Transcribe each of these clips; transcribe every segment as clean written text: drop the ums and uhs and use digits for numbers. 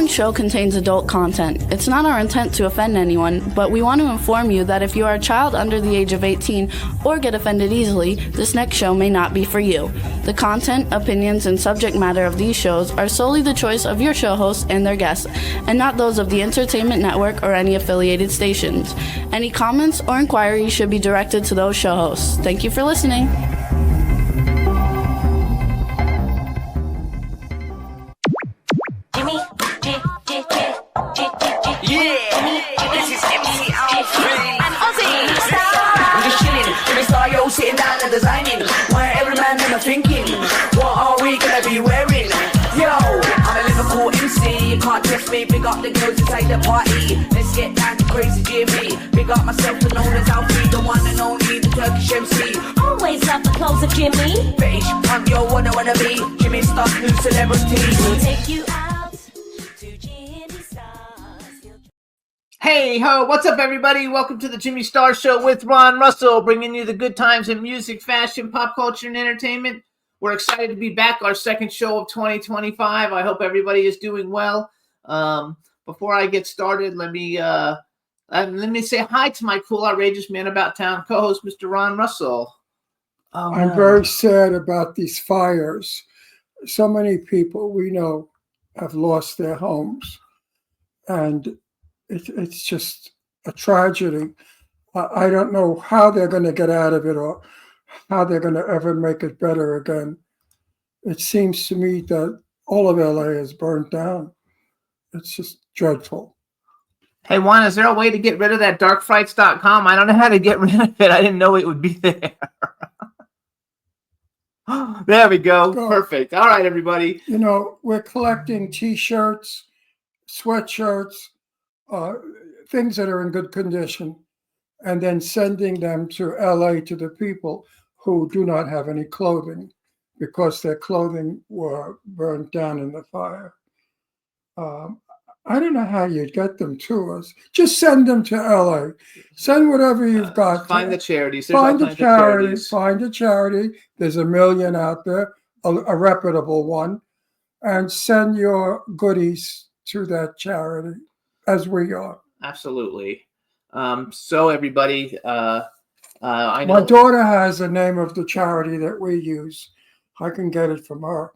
show contains adult content. It's not our intent to offend anyone, but we want to inform you that if you are a child under the age of 18 or get offended easily, this next show may not be for you. The content, opinions, and subject matter of these shows are solely the choice of your show hosts and their guests, and not those of the Entertainment Network or any affiliated stations. Any comments or inquiries should be directed to those show hosts. Thank you for listening. Sitting down and designing, why every man in a thinking, what are we gonna be wearing? Yo, I'm a Liverpool MC, you can't test me. Big up the girls inside the party, let's get down to crazy Jimmy. Big up myself and known as Alfie, the one and only, the Turkish MC. Always love the clothes of Jimmy. Bitch, I'm your wanna be, Jimmy Star's new celebrity. We'll take you out to Jimmy Star's. Hey ho, what's up everybody? Welcome to the Jimmy Star Show with Ron Russell, bringing you the good times in music, fashion, pop culture, and entertainment. We're excited to be back, our second show of 2025. I hope everybody is doing well. Before I get started, let me say hi to my cool, outrageous man about town co-host, Mr. Ron Russell. I'm very sad about these fires. So many people we know have lost their homes, and it's just a tragedy. I don't know how they're going to get out of it or how they're going to ever make it better again. It seems to me that all of LA is burnt down. It's just dreadful. Hey Juan, is there a way to get rid of that darkfrights.com? I don't know how to get rid of it. I didn't know it would be there. There we go. Perfect. All right, everybody. You know, we're collecting T-shirts, sweatshirts, things that are in good condition, and then sending them to LA to the people who do not have any clothing because their clothing were burned down in the fire. I don't know how you'd get them to us. Just send them to LA. Send whatever you've got. Find the charities. Find a charity. Find a charity. There's a million out there, a reputable one, and send your goodies to that charity, as we are. Absolutely. So everybody, I know my daughter has the name of the charity that we use. I can get it from her.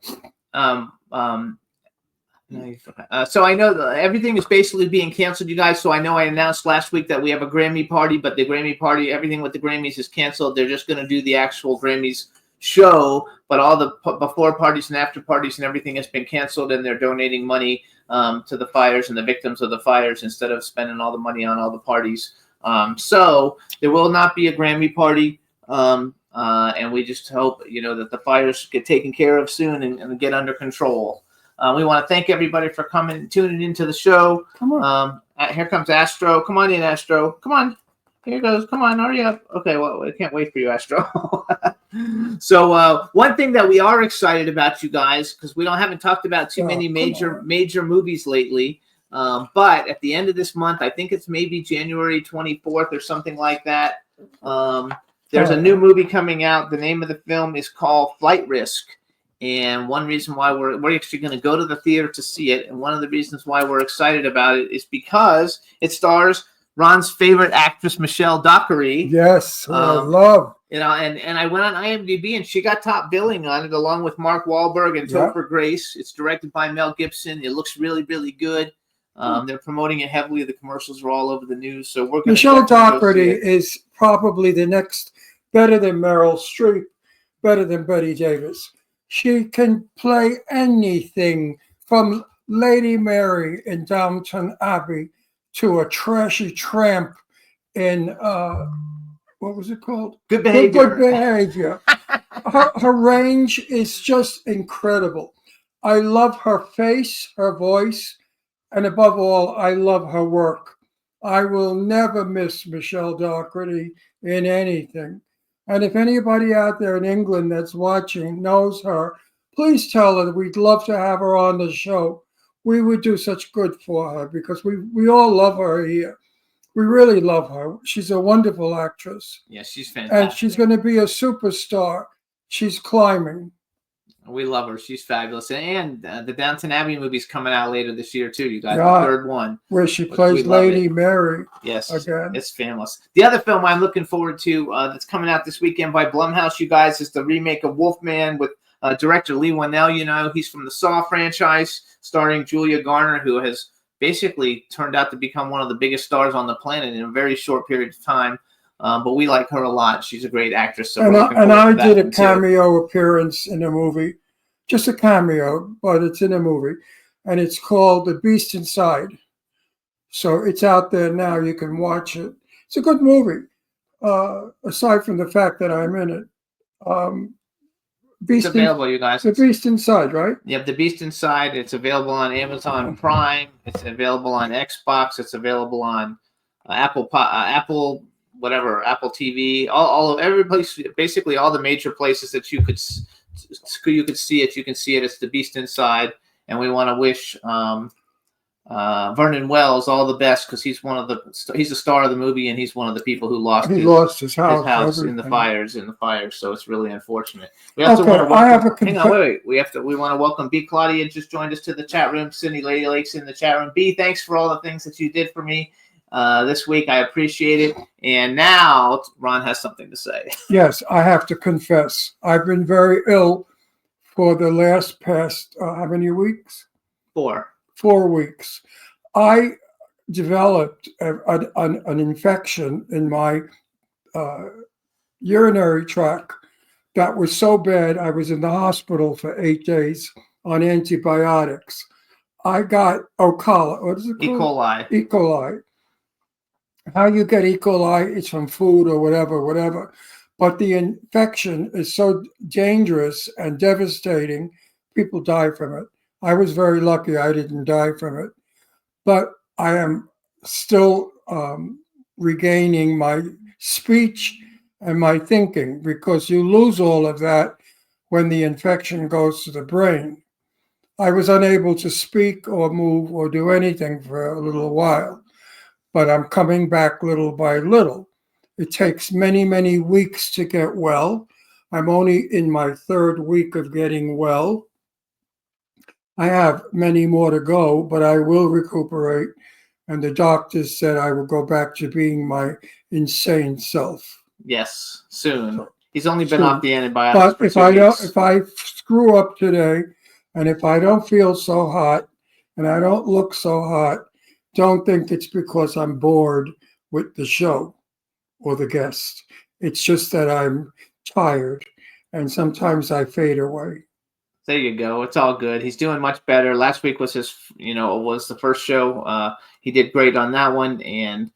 So I know that everything is basically being canceled, you guys. So I know I announced last week that we have a Grammy party, but the Grammy party, everything with the Grammys is canceled. They're just going to do the actual Grammys show, but all the before parties and after parties and everything has been canceled, and they're donating money to the fires and the victims of the fires instead of spending all the money on all the parties. So there will not be a Grammy party, and we just hope that the fires get taken care of soon and get under control. We want to thank everybody for coming and tuning into the show. Come on. Here comes Astro. Come on in, Astro. Come on. Here goes. Come on, hurry up. Okay, well, I can't wait for you, Astro. So one thing that we are excited about, you guys, because we haven't talked about too many major movies lately, but at the end of this month, I think it's maybe January 24th or something like that, there's a new movie coming out. The name of the film is called Flight Risk. And one reason why we're actually going to go to the theater to see it, and one of the reasons why we're excited about it is because it stars Ron's favorite actress, Michelle Dockery. Yes, I love. And I went on IMDb, and she got top billing on it, along with Mark Wahlberg and Topher Grace. It's directed by Mel Gibson. It looks really, really good. They're promoting it heavily. The commercials are all over the news. So we're going Michelle Dockery is probably the next, better than Meryl Streep, better than Bette Davis. She can play anything from Lady Mary in Downton Abbey to a trashy tramp in, what was it called? Good Behavior. Good Behavior. Her range is just incredible. I love her face, her voice, and above all, I love her work. I will never miss Michelle Dockery in anything. And if anybody out there in England that's watching knows her, please tell her that we'd love to have her on the show. We would do such good for her because we all love her here. We really love her. She's a wonderful actress. Yeah, she's fantastic. And she's going to be a superstar. She's climbing. We love her. She's fabulous. And the Downton Abbey movie's coming out later this year, too, you guys. Yeah. The third one. Where she We plays love Lady it. Mary. Yes, Again. it's famous. The other film I'm looking forward to that's coming out this weekend by Blumhouse, you guys, is the remake of Wolfman with director Lee Winnell. You know, he's from the Saw franchise, starring Julia Garner, who has basically turned out to become one of the biggest stars on the planet in a very short period of time. But we like her a lot. She's a great actress. So I did a cameo appearance in a movie, just a cameo, but it's in a movie, and it's called The Beast Inside. So it's out there now. You can watch it. It's a good movie, aside from the fact that I'm in it. It's available, you guys. The Beast Inside, right? Yep, The Beast Inside. It's available on Amazon Prime. It's available on Xbox. It's available on Apple TV. All of every place, basically all the major places that you could see it. You can see it. It's The Beast Inside, and we want to wish Vernon Wells all the best because he's the star of the movie, and he's one of the people who lost his house in the fires. So it's really unfortunate. We have to hang on, wait. We want to welcome B. Claudia just joined us to the chat room. Cindy Lady Lake's in the chat room. B, thanks for all the things that you did for me this week. I appreciate it. And now Ron has something to say. Yes, I have to confess. I've been very ill for the past how many weeks? 4 weeks. I developed an infection in my urinary tract that was so bad I was in the hospital for 8 days on antibiotics. I got what is it called? E. coli. How you get E. coli, it's from food or whatever. But the infection is so dangerous and devastating, people die from it. I was very lucky I didn't die from it. But I am still regaining my speech and my thinking because you lose all of that when the infection goes to the brain. I was unable to speak or move or do anything for a little while. But I'm coming back little by little. It takes many, many weeks to get well. I'm only in my 3rd week of getting well. I have many more to go, but I will recuperate. And the doctors said I will go back to being my insane self. Yes, soon. He's only been off the antibiotics. But if I screw up today, and if I don't feel so hot, and I don't look so hot, don't think it's because I'm bored with the show or the guest. It's just that I'm tired, and sometimes I fade away. There you go. It's all good. He's doing much better. Last week was was the first show. He did great on that one, and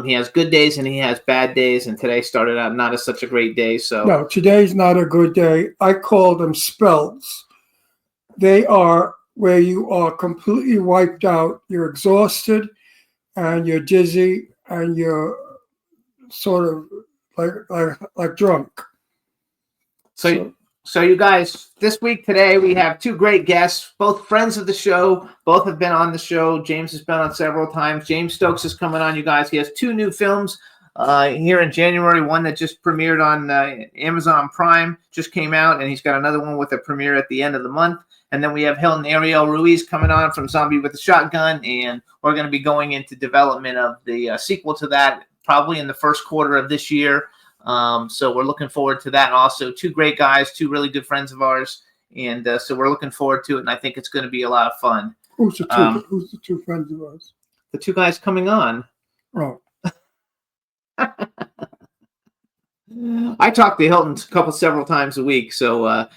he has good days and he has bad days. And today started out not as such a great day. So no, today's not a good day. I call them spells. They are where you are completely wiped out, you're exhausted, and you're dizzy, and you're sort of like drunk. So you guys, this week today we have 2 great guests, both friends of the show. Both have been on the show. James has been on several times. James Stokes is coming on, you guys. He has 2 new films here in January. One that just premiered on Amazon Prime, just came out, and he's got another one with a premiere at the end of the month. And then we have Hilton Ariel Ruiz coming on from Zombie with a Shotgun, and we're going to be going into development of the sequel to that probably in the first quarter of this year. So we're looking forward to that. And also 2 great guys, 2 really good friends of ours, and so we're looking forward to it, and I think it's going to be a lot of fun. Who's the 2 friends of ours? The 2 guys coming on. Oh. I talk to Hilton several times a week, so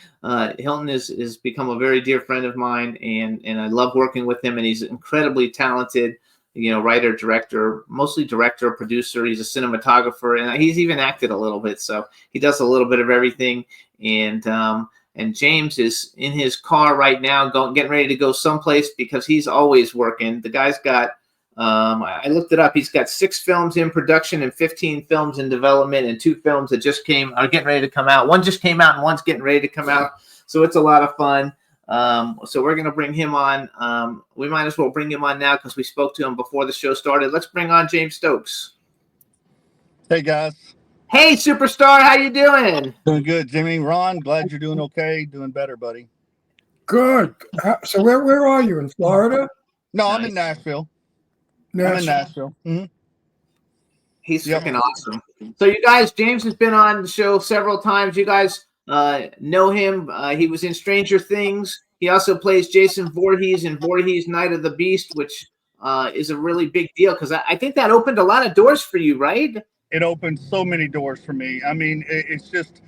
Hilton has become a very dear friend of mine, and I love working with him. And he's incredibly talented, writer, director, mostly director, producer. He's a cinematographer, and he's even acted a little bit. So he does a little bit of everything. And James is in his car right now, getting ready to go someplace because he's always working. The guy's got. I looked it up. He's got 6 films in production and 15 films in development, and 2 films that are getting ready to come out. One just came out and one's getting ready to come out. So it's a lot of fun. So we're going to bring him on. We might as well bring him on now because we spoke to him before the show started. Let's bring on James Stokes. Hey, guys. Hey, superstar. How you doing? Doing good, Jimmy. Ron, glad you're doing okay. Doing better, buddy. Good. So where are you, in Florida? No, I'm in Nice. Nashville. I'm in Nashville. He's Yep. freaking awesome. So you guys, James has been on the show several times. You guys know him. He was in Stranger Things. He also plays Jason Voorhees in Voorhees Night of the Beast, which is a really big deal because I think that opened a lot of doors for you, right? It opened so many doors for me. I mean, it's just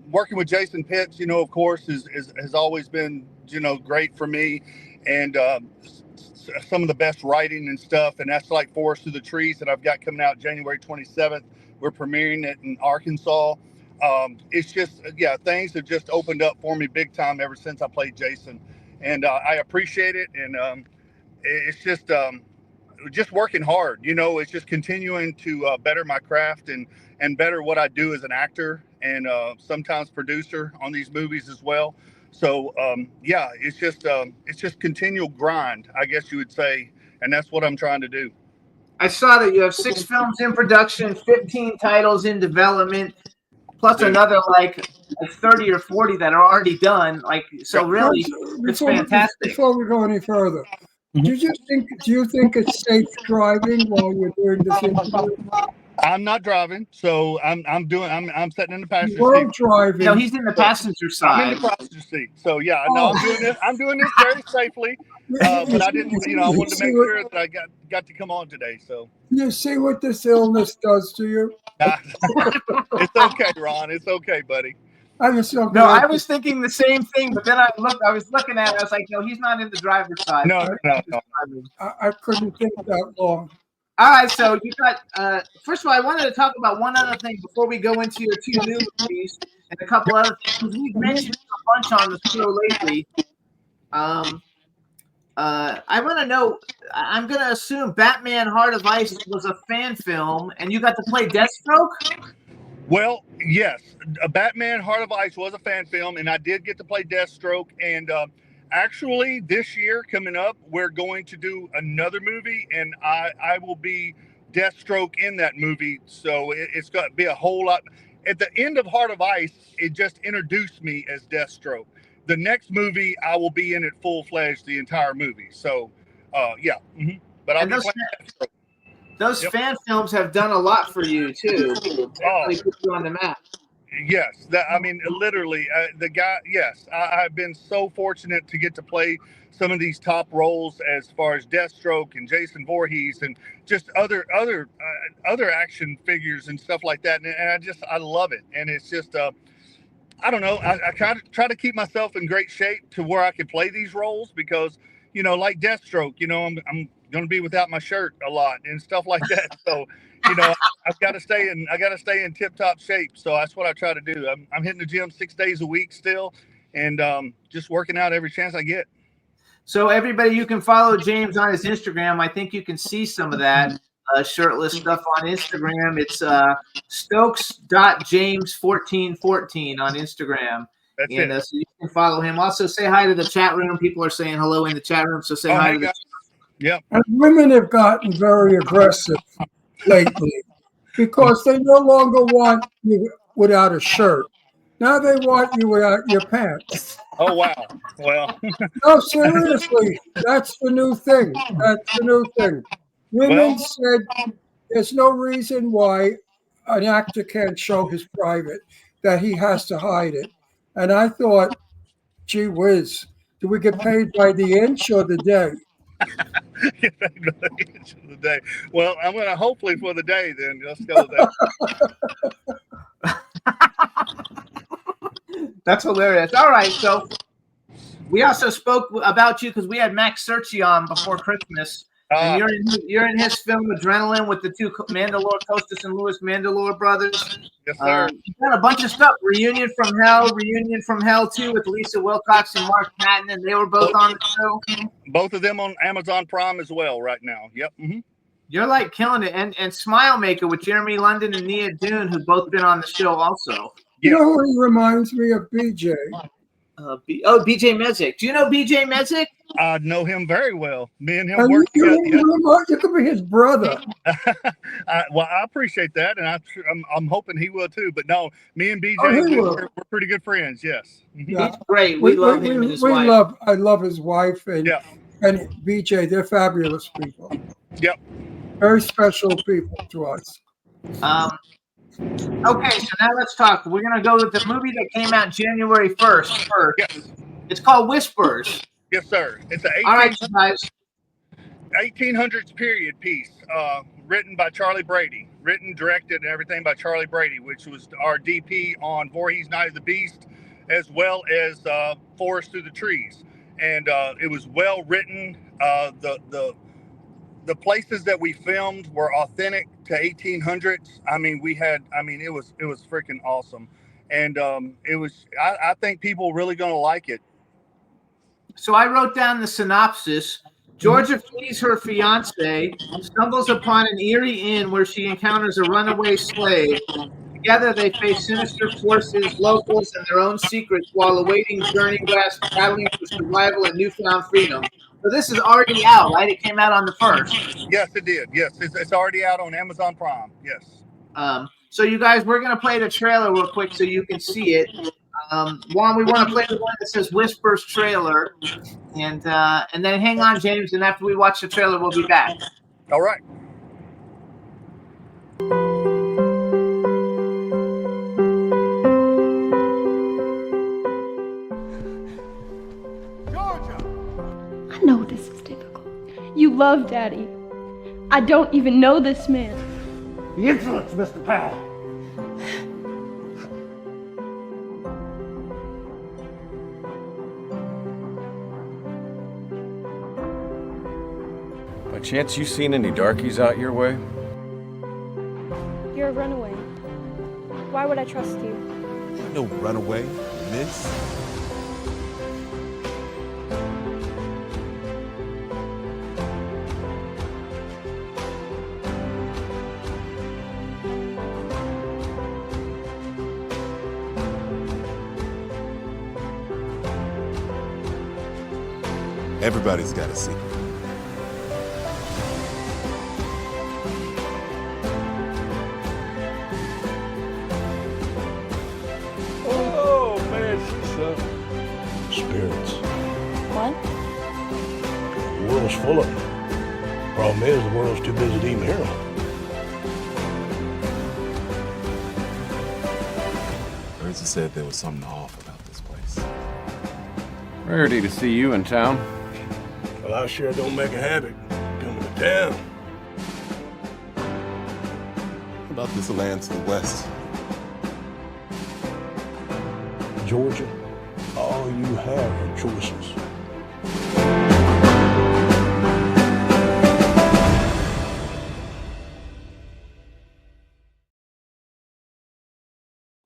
working with Jason Pitts, you know, of course, has always been, you know, great for me. And some of the best writing and stuff. And that's like Forest Through the Trees that I've got coming out January 27th. We're premiering it in Arkansas. It's just, yeah, things have just opened up for me big time ever since I played Jason. And I appreciate it. And it's just working hard, you know. It's just continuing to better my craft and better what I do as an actor and sometimes producer on these movies as well. So yeah, it's just continual grind, I guess you would say, and that's what I'm trying to do. I saw that you have 6 films in production, 15 titles in development, plus Dude. another like 30 or 40 that are already done. Like, so really, it's fantastic. Before we go any further, do you think it's safe driving while you're doing this interview? I'm not driving, so I'm sitting in the passenger You are seat. driving. No, he's in the passenger I'm side. in the passenger seat. So yeah, no, I'm doing this very safely. But I didn't, you know, I wanted to make sure that I got to come on today. So You see what this illness does to you? it's okay, Ron. It's okay, buddy. I just don't No, like I was thinking the same thing, but then I was looking at it. I was like, no, he's not in the driver's side. No. I couldn't think that long. All right, so you got. First of all, I wanted to talk about one other thing before we go into your 2 new movies and a couple other things. We've mentioned a bunch on the show lately. I want to know. I'm going to assume Batman: Heart of Ice was a fan film, and you got to play Deathstroke. Well, yes, Batman: Heart of Ice was a fan film, and I did get to play Deathstroke. And actually, this year coming up, we're going to do another movie, and I will be Deathstroke in that movie. So it's going to be a whole lot. At the end of Heart of Ice, it just introduced me as Deathstroke. The next movie, I will be in it full-fledged the entire movie. So, yeah. But I'll be playing Deathstroke. Those fan films have done a lot for you too. Really put you on the map. Yes, I mean, literally, the guy. Yes, I've been so fortunate to get to play some of these top roles as far as Deathstroke and Jason Voorhees and just other action figures and stuff like that. And I love it. And it's just I don't know. I kind of try to keep myself in great shape to where I can play these roles because, you know, like Deathstroke, you know, I'm going to be without my shirt a lot and stuff like that. So, you know, I've got to stay in tip top shape. So that's what I try to do. I'm hitting the gym 6 days a week still and just working out every chance I get. So everybody, you can follow James on his Instagram. I think you can see some of that shirtless stuff on Instagram. It's stokes.james1414 on Instagram. That's and it. so you can follow him. Also, say hi to the chat room. People are saying hello in the chat room, so say hi to the Yep. And women have gotten very aggressive lately because they no longer want you without a shirt. Now they want you without your pants. Oh, wow. Well, No, seriously, that's the new thing. Women said there's no reason why an actor can't show his private, that he has to hide it. And I thought, gee whiz, do we get paid by the inch or the day? the day. Well, I'm going to hopefully for the day then. Let's go with that. That's hilarious. All right, so we also spoke about you because we had Max Searchy on before Christmas, and you're in his film Adrenaline with the 2 Mandalore, Costas and Louis Mandalore brothers. Yes, sir. You've done a bunch of stuff. Reunion from Hell 2 with Lisa Wilcox and Mark Patton, and they were both on the show. Both of them on Amazon Prime as well right now. Yep. You're like killing it. And Smile Maker with Jeremy London and Nia Dune, who've both been on the show also. You know who he reminds me of, BJ? BJ Mezek. Do you know BJ Mezek? I know him very well. Me and him And work together. you could be his brother. Well, I appreciate that, and I'm hoping he will too. But no, me and BJ, He will. we're pretty good friends. Yes. Yeah. He's great. We love him and his wife. I love his wife and Yeah. and BJ. They're fabulous people. Yep. Very special people to us. Okay, so now let's talk. We're gonna go with the movie that came out January 1st. Yes. It's called Whispers. Yes, sir. It's a All right, you guys. 1800s period piece, written by Charlie Brady, written, directed, and everything by Charlie Brady, which was our DP on Voorhees Night of the Beast, as well as Forest Through the Trees. And it was well written. The places that we filmed were authentic to 1800s. It was freaking awesome. And I think people are really going to like it. So I wrote down the synopsis. Georgia flees her fiance, stumbles upon an eerie inn where she encounters a runaway slave. Together they face sinister forces, locals, and their own secrets while awaiting journey west, battling for survival and newfound freedom. So this is already out, right? It came out on the 1st. Yes, it did. Yes, it's already out on Amazon Prime. Yes. So you guys, we're going to play the trailer real quick so you can see it. Juan, we want to play the one that says Whispers trailer. And then hang on, James, and after we watch the trailer, we'll be back. All right. I know this is difficult. You love Daddy. I don't even know this man. The influence, Mr. Powell. By chance you seen any darkies out your way? You're a runaway. Why would I trust you? No runaway, miss. Everybody's got a secret. Oh, man, spirits. What? The world's full of them. Problem is, the world's too busy to even hear them. Birds have said there was something off about this place. Rarity to see you in town. Well, I sure don't make a habit coming to town. What about this land to the west? Georgia, all you have are choices.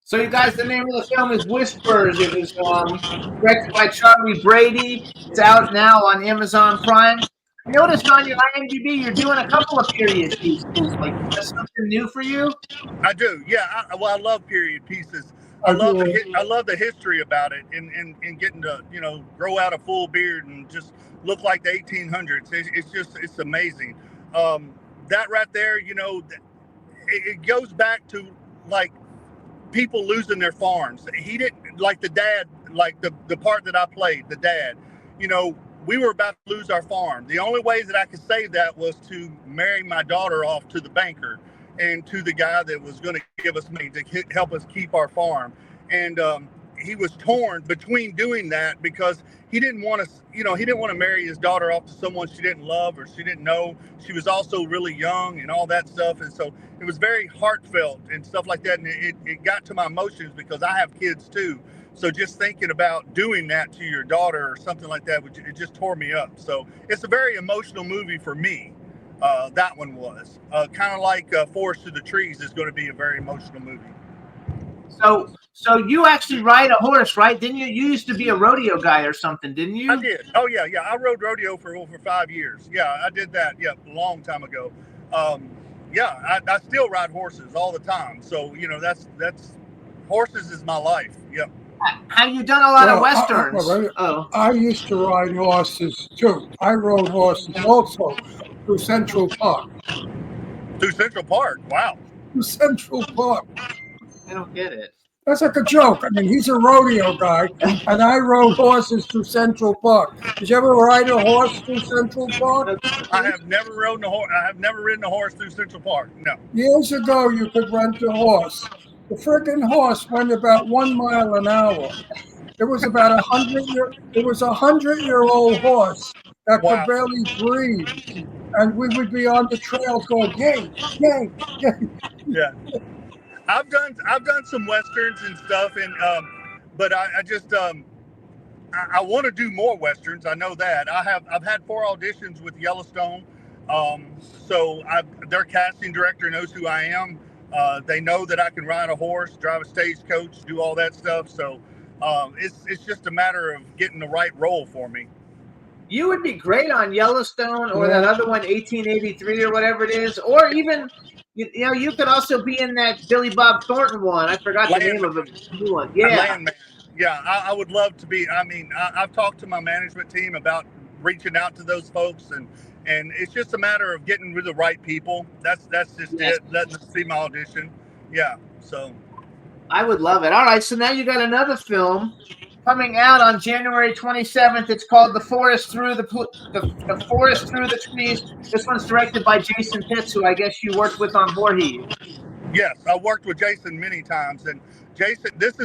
So, you guys, the name of the film is Whispers. It was directed by Charlie Brady. It's out now on Amazon Prime. I noticed on your IMDb you're doing a couple of period pieces. Like, is that something new for you? I do. Yeah. I love period pieces. I love the history about it and getting to, grow out a full beard and just look like the 1800s. It's amazing. That right there, it goes back to like people losing their farms. He didn't, like the dad, like the part that I played, the dad, we were about to lose our farm. The only way that I could save that was to marry my daughter off to the banker and to the guy that was going to give us money to help us keep our farm. And he was torn between doing that because he didn't want to marry his daughter off to someone she didn't love or she didn't know. She was also really young and all that stuff. And so it was very heartfelt and stuff like that. And it got to my emotions because I have kids too. So just thinking about doing that to your daughter or something like that, it just tore me up. So it's a very emotional movie for me. That one was kind of like Forest Through the Trees is going to be a very emotional movie. So you actually ride a horse, right? Didn't you? You used to be a rodeo guy or something, didn't you? I did. Oh yeah. I rode rodeo for over 5 years. Yeah, I did that. Yeah, a long time ago. I still ride horses all the time. So that's horses is my life. Yep. Have you done a lot of Well, westerns? I used to ride horses too. I rode horses also through Central Park. Through Central Park. Wow. Through Central Park. I don't get it. That's like a joke. I mean, he's a rodeo guy, and I rode horses through Central Park. Did you ever ride a horse through Central Park? I have never ridden a horse. I have never ridden a horse through Central Park. No. Years ago, you could rent a horse. The friggin' horse went about 1 mile an hour. It was about 100-year-old horse that Wow. could barely breathe, and we would be on the trails going, yay, yay, yay. Yeah. I've done some westerns and stuff, and but I just I want to do more westerns. I know that. I've had 4 auditions with Yellowstone, so their casting director knows who I am. They know that I can ride a horse, drive a stagecoach, do all that stuff. So it's just a matter of getting the right role for me. You would be great on Yellowstone or that other one, 1883 or whatever it is, or even. You know, you could also be in that Billy Bob Thornton one. I forgot the name of it. New one. Yeah. Landman. Yeah, I would love to be. I mean, I've talked to my management team about reaching out to those folks, and it's just a matter of getting with the right people. That's just it. That's be my audition. Yeah. So. I would love it. All right. So now you got another film coming out on January 27th. It's called The Forest Through the Forest Through the Trees. This one's directed by Jason Pitts, who I guess you worked with on Voorhees. Yes, I worked with Jason many times, and Jason, this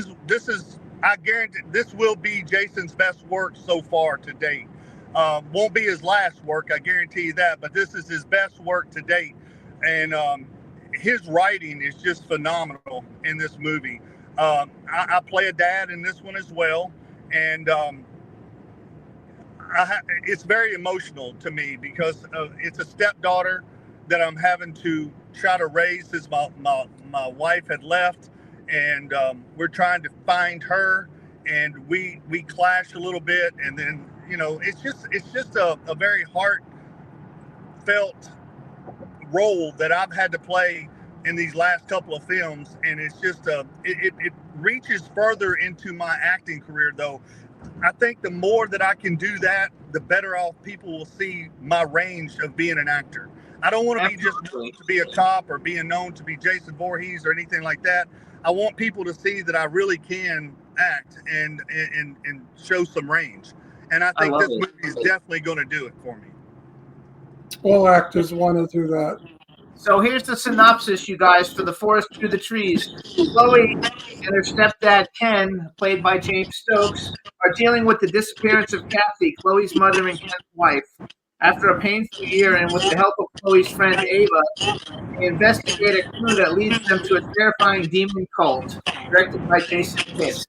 is I guarantee this will be Jason's best work so far to date. Won't be his last work, I guarantee you that, but this is his best work to date, and his writing is just phenomenal in this movie. I play a dad in this one as well, and it's very emotional to me because it's a stepdaughter that I'm having to try to raise since my wife had left, and we're trying to find her, and we clash a little bit, and then it's just a very heartfelt role that I've had to play in these last couple of films, and it's just it reaches further into my acting career, though. I think the more that I can do that, the better off people will see my range of being an actor. I don't want to be just known to be a cop or being known to be Jason Voorhees or anything like that. I want people to see that I really can act and show some range. And I think this movie is definitely going to do it for me. All actors want to do that. So here's the synopsis, you guys, for The Forest Through the Trees. Chloe and her stepdad, Ken, played by James Stokes, are dealing with the disappearance of Kathy, Chloe's mother and Ken's wife. After a painful year and with the help of Chloe's friend Ava, they investigate a clue that leads them to a terrifying demon cult, directed by Jason Pitts.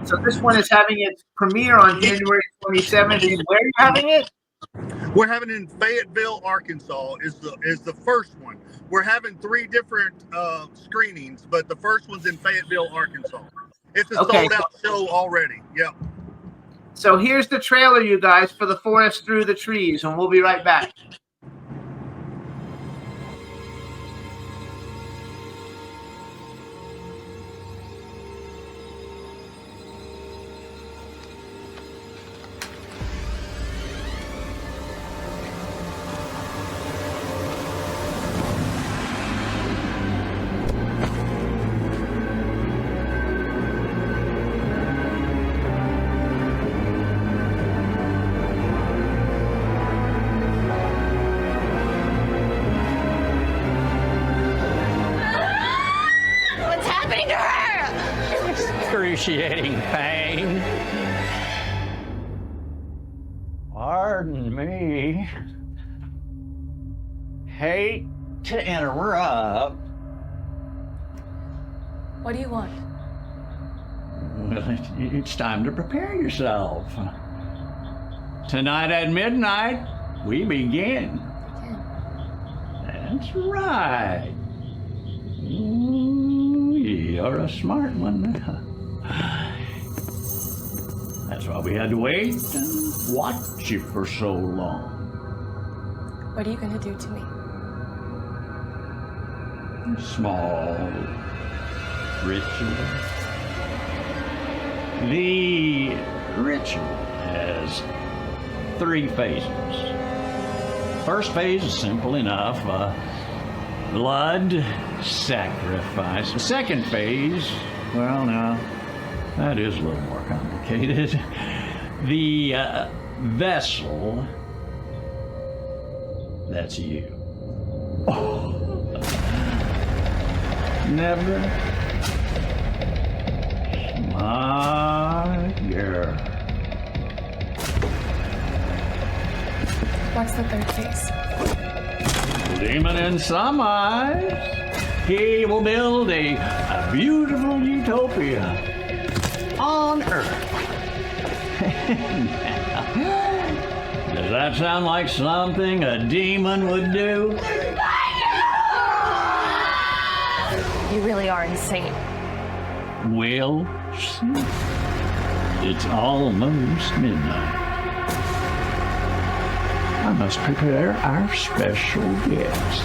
So this one is having its premiere on January 27th. And where are you having it? We're having it in Fayetteville, Arkansas. Is the first one. We're having 3 different screenings, but the first one's in Fayetteville, Arkansas. It's a sold-out show already. Yep. So here's the trailer, you guys, for The Forest Through the Trees, and we'll be right back. Excruciating pain. Pardon me. Hate to interrupt. What do you want? Well, it's time to prepare yourself. Tonight at midnight, we begin. That's right. Ooh, you're a smart one. That's why we had to wait and watch you for so long. What are you going to do to me? Small ritual. The ritual has 3 phases. First phase is simple enough. Blood sacrifice. The second phase, well, now, that is a little more complicated. The vessel, that's you. Oh. Never. My girl. What's the third phase? Demon in some eyes, he will build a beautiful utopia on Earth. Does that sound like something a demon would do? You really are insane. We'll see. It's almost midnight. I must prepare our special guest.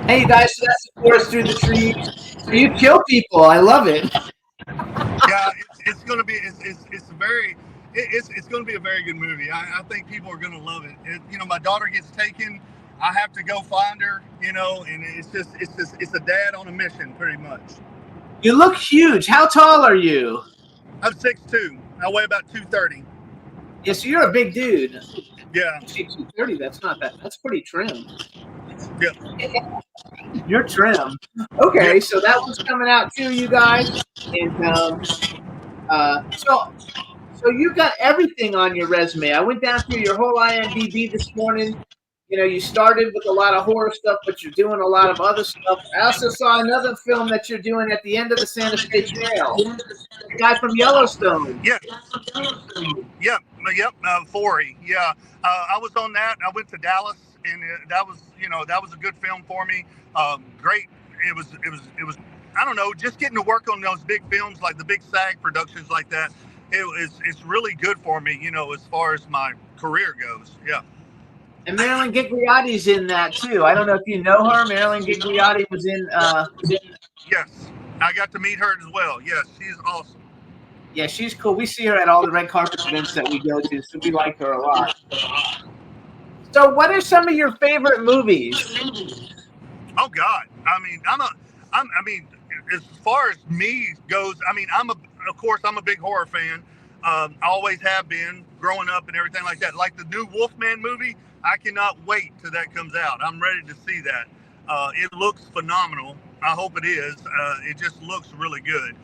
Hey, you guys, so that's the forest through the trees. So you kill people. I love it. Yeah, it's going to be it's going to be a very good movie. I think people are going to love it. My daughter gets taken. I have to go find her. And it's a dad on a mission, pretty much. You look huge. How tall are you? I'm 6'2". I weigh about 230. Yeah, so you're a big dude. Yeah. 230. That's not that. That's pretty trim. Yeah. You're trim. Okay, so that one's coming out too, you guys. And so you've got everything on your resume. I went down through your whole IMDb this morning. You started with a lot of horror stuff, but you're doing a lot of other stuff. I also saw another film that you're doing at the end of the Santa Fe Trail. The guy from Yellowstone. Yeah. Yep. Forey. Yeah. I was on that. I went to Dallas, and that was a good film for me. Great. It was. I don't know, just getting to work on those big films, like the big SAG productions like that. It's really good for me, as far as my career goes. Yeah. And Marilyn Gigliotti's in that too. I don't know if you know her. Marilyn Gigliotti was in. Yes, I got to meet her as well. Yes, she's awesome. Yeah, she's cool. We see her at all the red carpet events that we go to, so we like her a lot. So, what are some of your favorite movies? Oh God, I mean, as far as me goes, I'm a big horror fan. I always have been, growing up and everything like that. Like the new Wolfman movie, I cannot wait till that comes out. I'm ready to see that. It looks phenomenal. I hope it is. It just looks really good.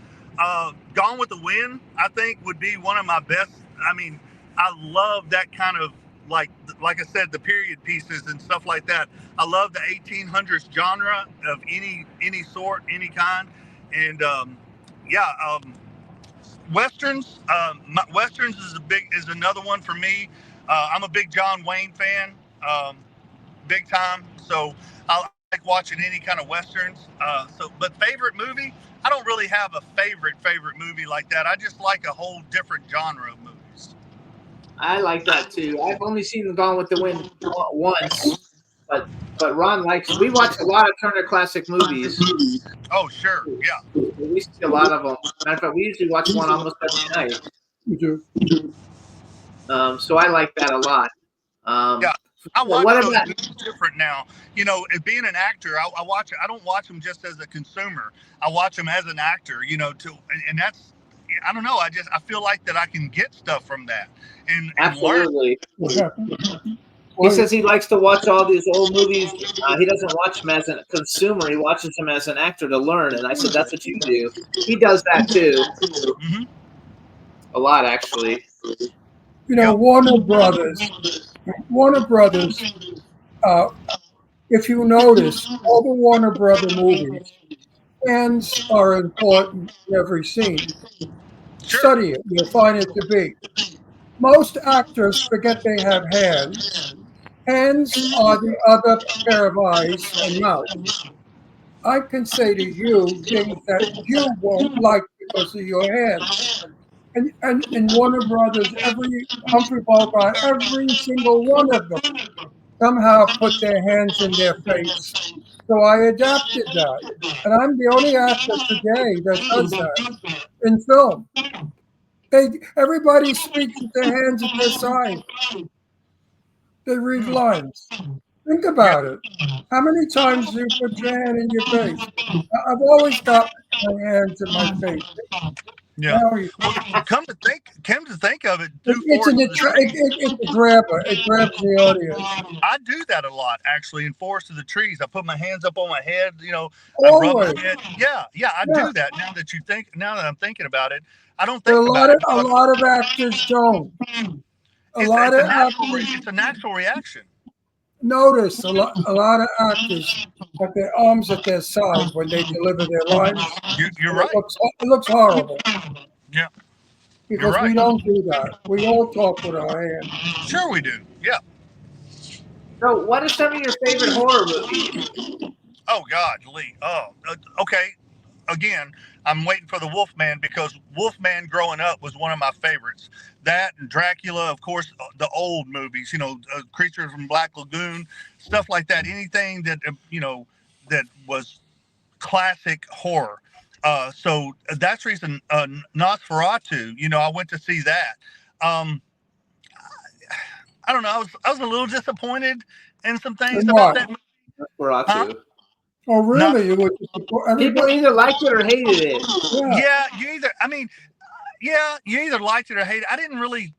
Gone with the Wind, I think, would be one of my best. I mean, I love that kind of, like I said, the period pieces and stuff like that. I love the 1800s genre of any sort, any kind. And Westerns. Westerns is another one for me. I'm a big John Wayne fan, big time. So I like watching any kind of Westerns. But favorite movie, I don't really have a favorite movie like that. I just like a whole different genre of movies. I like that too. I've only seen Gone with the Wind once, but Ron likes. We watch a lot of Turner Classic Movies. Oh sure, yeah. We see a lot of them. Matter of fact, we usually watch one almost every night. We do. So I like that a lot. Yeah, I watch those different now. Being an actor, I watch. I don't watch them just as a consumer. I watch them as an actor. And that's. I don't know. I feel like that I can get stuff from that and Absolutely. learn. He says he likes to watch all these old movies. He doesn't watch them as a consumer. He watches them as an actor to learn. And I said, that's what you do. He does that too. Mm-hmm. A lot, actually. Warner Brothers. If you notice, all the Warner Brother movies, hands are important in every scene. Study it, you'll find it to be. Most actors forget they have hands. Hands are the other pair of eyes and mouth. I can say to you things that you won't like because of your hands. and Warner Brothers, every Humphrey Bogart, every single one of them somehow put their hands in their face. So I adapted that. And I'm the only actor today that does that in film. Everybody speaks with their hands at their side. They read lines. Think about it. How many times do you put your hand in your face? I've always got my hands in my face. Yeah. Now you, Well, come to think of it, through it's Forest of the Trees, it's a grabber. It grabs the audience. I do that a lot actually in Forest of the Trees. I put my hands up on my head, I rub Always. my head. Yeah, I Yeah. do that now that I'm thinking about it. I don't But think about it a because lot of actors don't. A lot of actors it's a natural reaction. notice a lot of actors have their arms at their side when they deliver their lines. You're right. It looks horrible Yeah, because right. we don't do that. We all talk with our hands. Sure we do. Yeah. So, what are some of your favorite horror movies? Oh God, Lee. Oh, okay. Again, I'm waiting for the Wolfman because Wolfman growing up was one of my favorites. That and Dracula, of course, the old movies, Creature from Black Lagoon, stuff like that. Anything that, that was classic horror. So that's the reason Nosferatu, I went to see that. I don't know. I was a little disappointed in some things about that. Nosferatu. Huh? Oh, really? You would People either liked it or hated it. Yeah, you either liked it or hated it. I didn't really.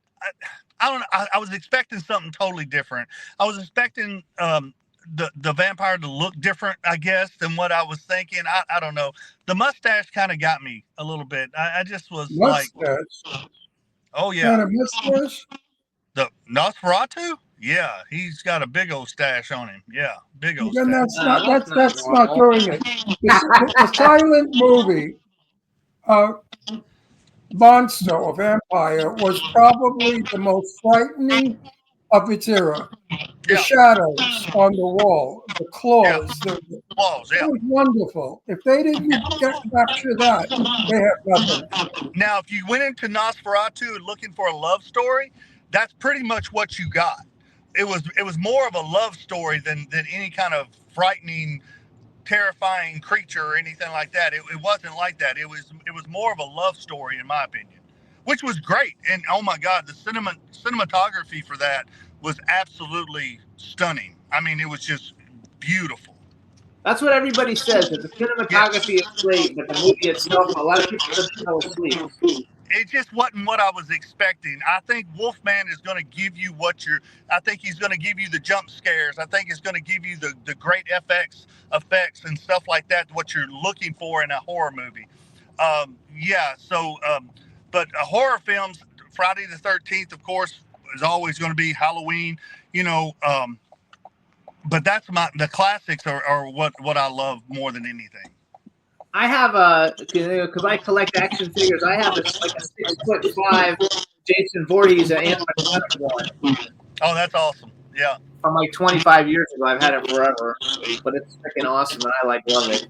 I don't know. I was expecting something totally different. I was expecting the vampire to look different, I guess, than what I was thinking. I don't know. The mustache kind of got me a little bit. I just was like, oh yeah, Got a mustache? The Nosferatu. Yeah, he's got a big old stash on him. Yeah, big old Then stash. that's not doing it. The silent movie, monster or vampire, was probably the most frightening of its era. The shadows on the wall, the claws, it was wonderful. If they didn't capture that, they have nothing. Now, if you went into Nosferatu and looking for a love story, that's pretty much what you got. It was more of a love story than any kind of frightening, terrifying creature or anything like that. It wasn't like that. It was more of a love story, in my opinion, which was great. And oh my God, the cinematography for that was absolutely stunning. I mean, it was just beautiful. That's what everybody says. That the cinematography is great, but the movie itself, a lot of people just fell asleep. It just wasn't what I was expecting. I think Wolfman is going to give you I think he's going to give you the jump scares. I think it's going to give you the great effects and stuff like that, what you're looking for in a horror movie. But horror films, Friday the 13th, of course, is always going to be Halloween, but that's the classics are what I love more than anything. I have because I collect action figures. I have a 6'5" Jason Voorhees animatronic one. Oh, that's awesome! Yeah, from like 25 years ago. I've had it forever, but it's freaking awesome, and I love it.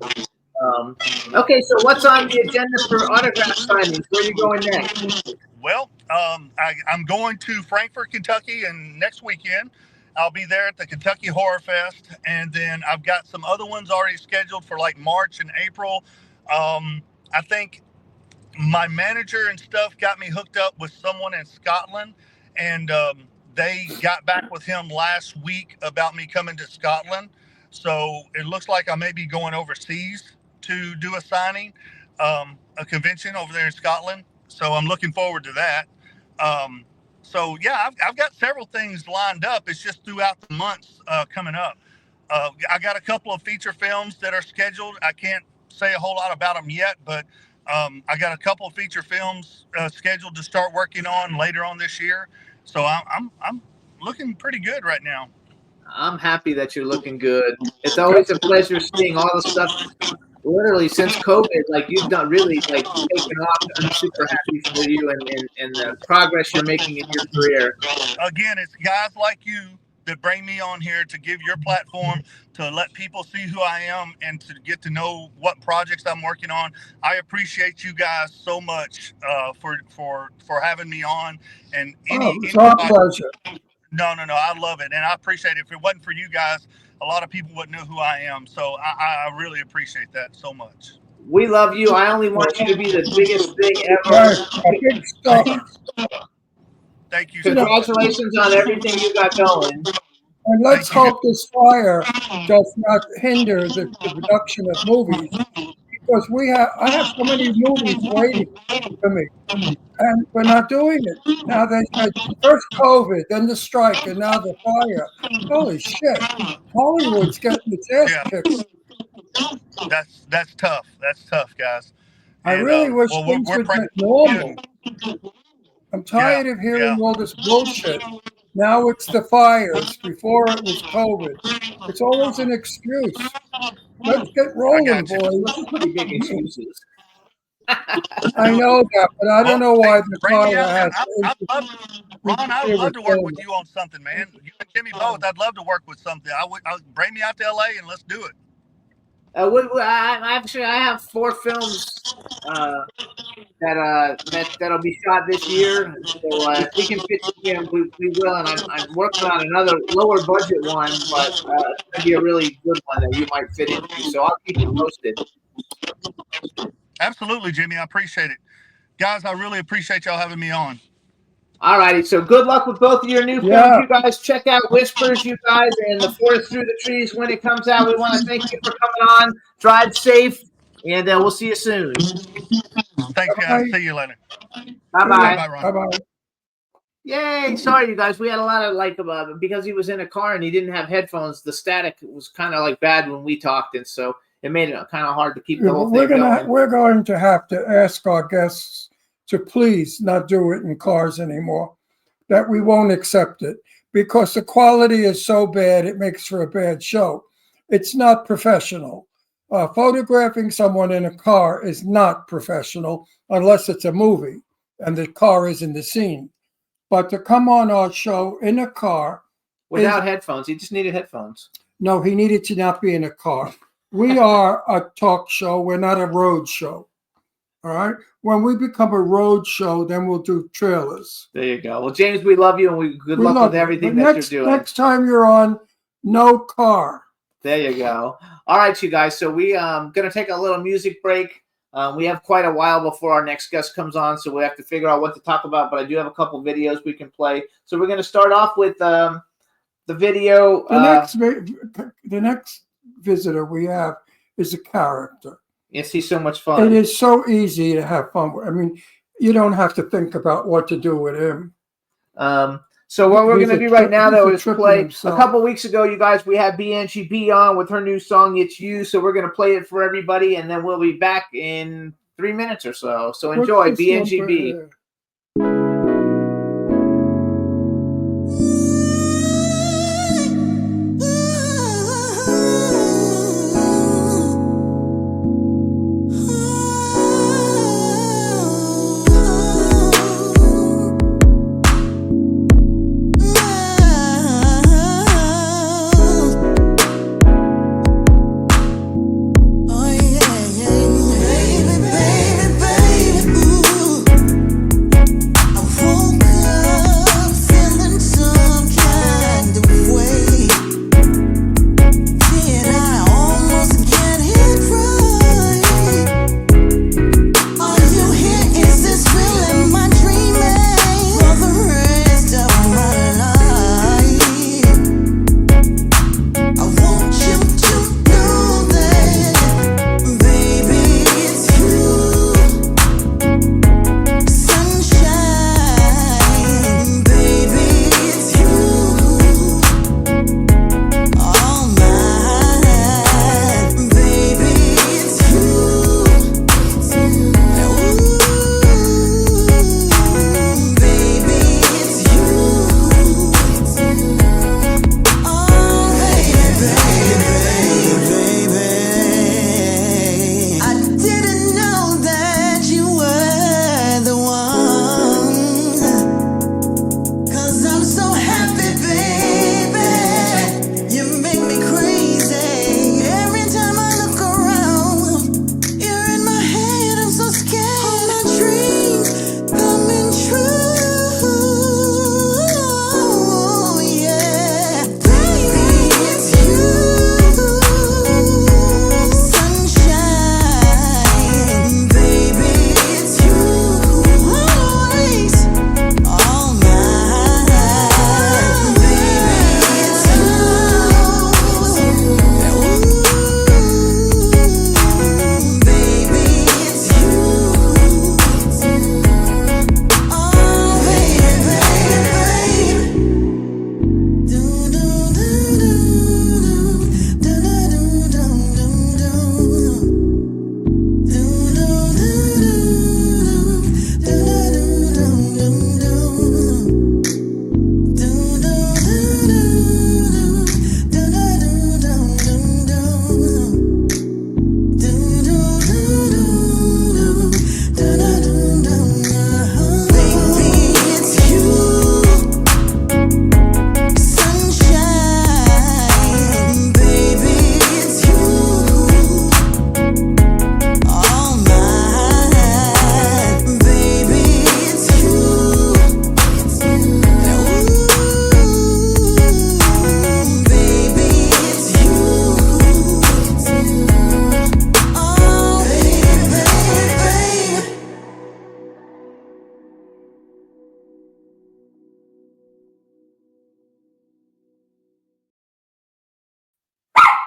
Okay, so what's on the agenda for autograph signings? Where are you going next? Well, I'm going to Frankfort, Kentucky, and next weekend I'll be there at the Kentucky Horror Fest, and then I've got some other ones already scheduled for like March and April. I think my manager and stuff got me hooked up with someone in Scotland, and they got back with him last week about me coming to Scotland. So it looks like I may be going overseas to do a signing, a convention over there in Scotland. So I'm looking forward to that. So yeah, I've got several things lined up. It's just throughout the months coming up. I got a couple of feature films that are scheduled. I can't say a whole lot about them yet, but I got a couple of feature films scheduled to start working on later on this year. So I'm looking pretty good right now. I'm happy that you're looking good. It's always a pleasure seeing all the stuff. Literally since COVID, like you've done really like taken off. I'm super happy for you and the progress you're making in your career. Again, it's guys like you that bring me on here to give your platform to let people see who I am and to get to know what projects I'm working on. I appreciate you guys so much for having me on. And It's our pleasure. No, I love it, and I appreciate it. If it wasn't for you guys, a lot of people wouldn't know who I am. So I really appreciate that so much. We love you. I only want you to be the biggest thing ever. Right, a big star. Thank you. Congratulations on everything you got going. And let's hope this fire does not hinder the production of movies, because I have so many movies waiting for me, and we're not doing it. Now they said first COVID, then the strike, and now the fire. Holy shit! Hollywood's getting its ass kicked. That's tough. That's tough, guys. I really wish things would get normal. I'm tired of hearing all this bullshit. Now it's the fires. Before it was COVID. It's always an excuse. Let's get rolling, boys. Those are pretty big excuses. I know that, but I don't know why the fire has. Ron, I would love to work with you on something, man. You and Jimmy both. I'd love to work with something. Bring me out to LA and let's do it. I have 4 films that'll be shot this year. So if we can fit you in, we will. And I'm working on another lower budget one, but it's gonna be a really good one that you might fit into. So I'll keep you posted. Absolutely, Jimmy. I appreciate it, guys. I really appreciate y'all having me on. All righty, so good luck with both of your new films, you guys. Check out Whispers, you guys, and The Forest Through the Trees when it comes out. We want to thank you for coming on. Drive safe, and we'll see you soon. Thanks, guys. See you later. Bye-bye. Bye-bye. Yay. Sorry, you guys. We had a lot of, because he was in a car and he didn't have headphones, the static was kind of bad when we talked, and so it made it kind of hard to keep the whole thing going. We're going to have to ask our guests to please not do it in cars anymore, that we won't accept it, because the quality is so bad it makes for a bad show. It's not professional. Photographing someone in a car is not professional unless it's a movie and the car is in the scene. But to come on our show in a car without headphones, he just needed headphones. No, he needed to not be in a car. We are a talk show. We're not a road show. All right. When we become a road show, then we'll do trailers. There you go. Well, James, we love you, and good luck with everything that you're doing. Next time you're on, no car. There you go. All right, you guys. So we going to take a little music break. We have quite a while before our next guest comes on, so we have to figure out what to talk about. But I do have a couple videos we can play. So we're going to start off with the video. The next visitor we have is a character. Yes, he's so much fun. It is so easy to have fun with. I mean, you don't have to think about what to do with him. So what we're going to do right now, though, is play. A couple weeks ago, you guys, we had BNGB on with her new song, It's You. So we're going to play it for everybody, and then we'll be back in 3 minutes or so. So enjoy BNGB.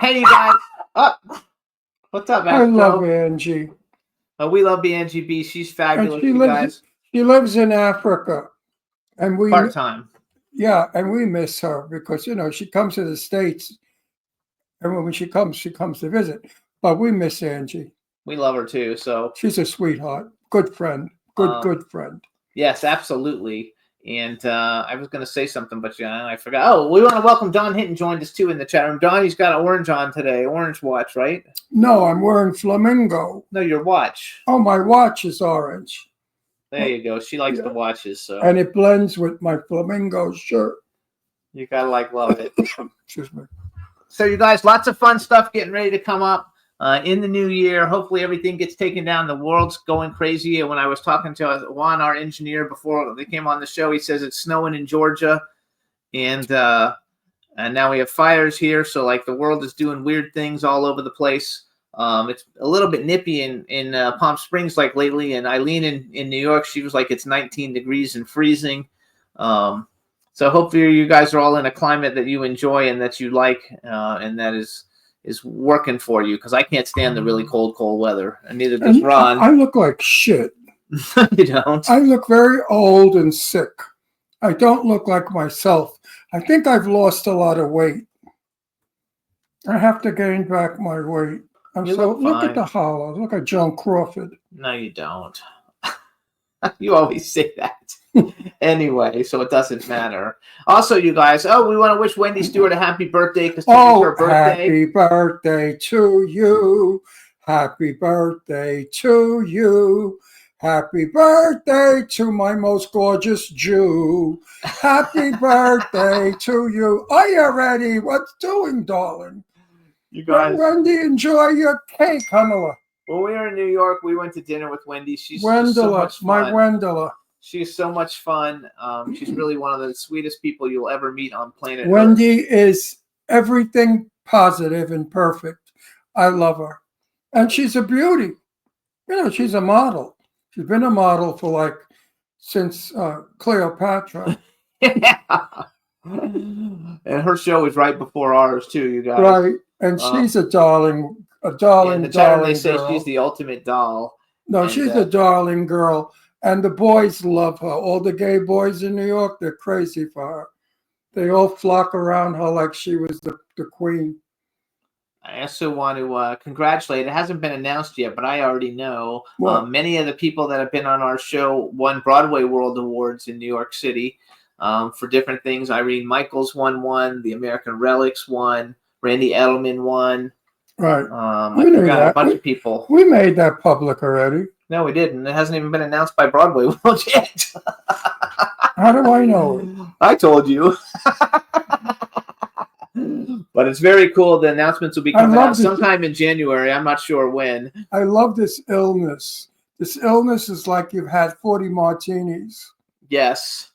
Hey, you guys. Oh, what's up, I Astro? love Angie. We love BNGB. She's And fabulous, she you guys. lives in Africa. And we Part-time. Yeah, and we miss her because, you know, she comes to the States, and when she comes to visit. But we miss Angie. We love her too. So She's a sweetheart. Good friend. Good friend. yes, absolutely. And I was going to say something, but I forgot. Oh, we want to welcome Don Hinton joined us too in the chat room. Don, he's got an orange on today. Orange watch, right? No, I'm wearing flamingo. No, your watch. Oh, my watch is orange. There you go. She likes the watches, so And it blends with my flamingo shirt. you gotta love it. Excuse me. So you guys, lots of fun stuff getting ready to come up in the new year. Hopefully everything gets taken down. The world's going crazy. And when I was talking to Juan, our engineer, before they came on the show, he says it's snowing in Georgia, and now we have fires here. So like the world is doing weird things all over the place. It's a little bit nippy in Palm Springs like lately, and Eileen in New York, she was like it's 19 degrees and freezing. So hopefully you guys are all in a climate that you enjoy and that you like, and that is working for you, because I can't stand the really cold weather, and neither does Ron. I look like shit. You don't? I look very old and sick. I don't look like myself. I think I've lost a lot of weight. I have to gain back my weight. Look at the hollow. Look at Joan Crawford. No, you don't. You always say that. Anyway, so it doesn't matter. Also, you guys, we want to wish Wendy Stewart a happy birthday because today's her birthday. Happy birthday to you. Happy birthday to you. Happy birthday to my most gorgeous Jew. Happy birthday to you. Are you ready? What's doing, darling? You guys. Wendy, enjoy your cake, Kamala. When we were in New York, we went to dinner with Wendy. She's so much fun. My Wendella. She's so much fun. She's really one of the sweetest people you'll ever meet on planet Wendy Earth. is everything positive and perfect. I love her. And she's a beauty. You know, she's a model. She's been a model for since Cleopatra. Yeah. And her show is right before ours too, you guys. Right. And she's a darling, darling they say girl. she's the ultimate doll. No, she's a darling girl. And the boys love her. All the gay boys in New York, they're crazy for her. They all flock around her like she was the queen. I also want to congratulate. It hasn't been announced yet, but I already know many of the people that have been on our show won Broadway World Awards in New York City for different things. Irene Michaels won one. The American Relics won. Randy Edelman won. Right. I forgot a bunch of people. We made that public already. No, we didn't. It hasn't even been announced by Broadway World yet. How do I know it? I told you. But it's very cool. The announcements will be coming out sometime in January. I'm not sure when. I love this illness. This illness is like you've had 40 martinis. Yes.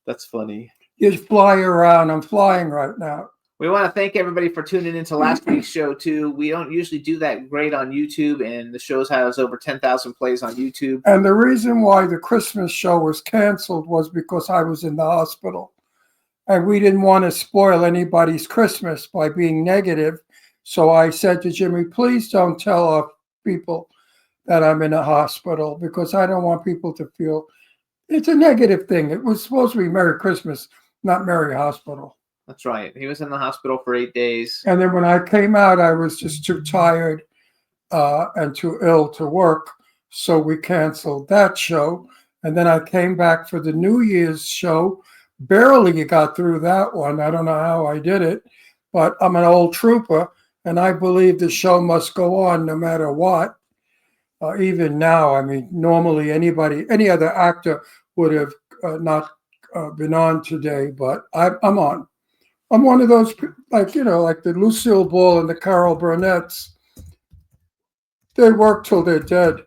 That's funny. You fly around. I'm flying right now. We want to thank everybody for tuning into last week's show, too. We don't usually do that great on YouTube, and the show has over 10,000 plays on YouTube. And the reason why the Christmas show was canceled was because I was in the hospital. And we didn't want to spoil anybody's Christmas by being negative. So I said to Jimmy, please don't tell our people that I'm in a hospital, because I don't want people to feel it's a negative thing. It was supposed to be Merry Christmas, not Merry Hospital. That's right. He was in the hospital for 8 days. And then when I came out, I was just too tired and too ill to work. So we canceled that show. And then I came back for the New Year's show. Barely got through that one. I don't know how I did it, but I'm an old trooper, and I believe the show must go on no matter what. Even now, I mean, normally any other actor would have not been on today, but I'm on. I'm one of those, like the Lucille Ball and the Carol Burnett's. They work till they're dead,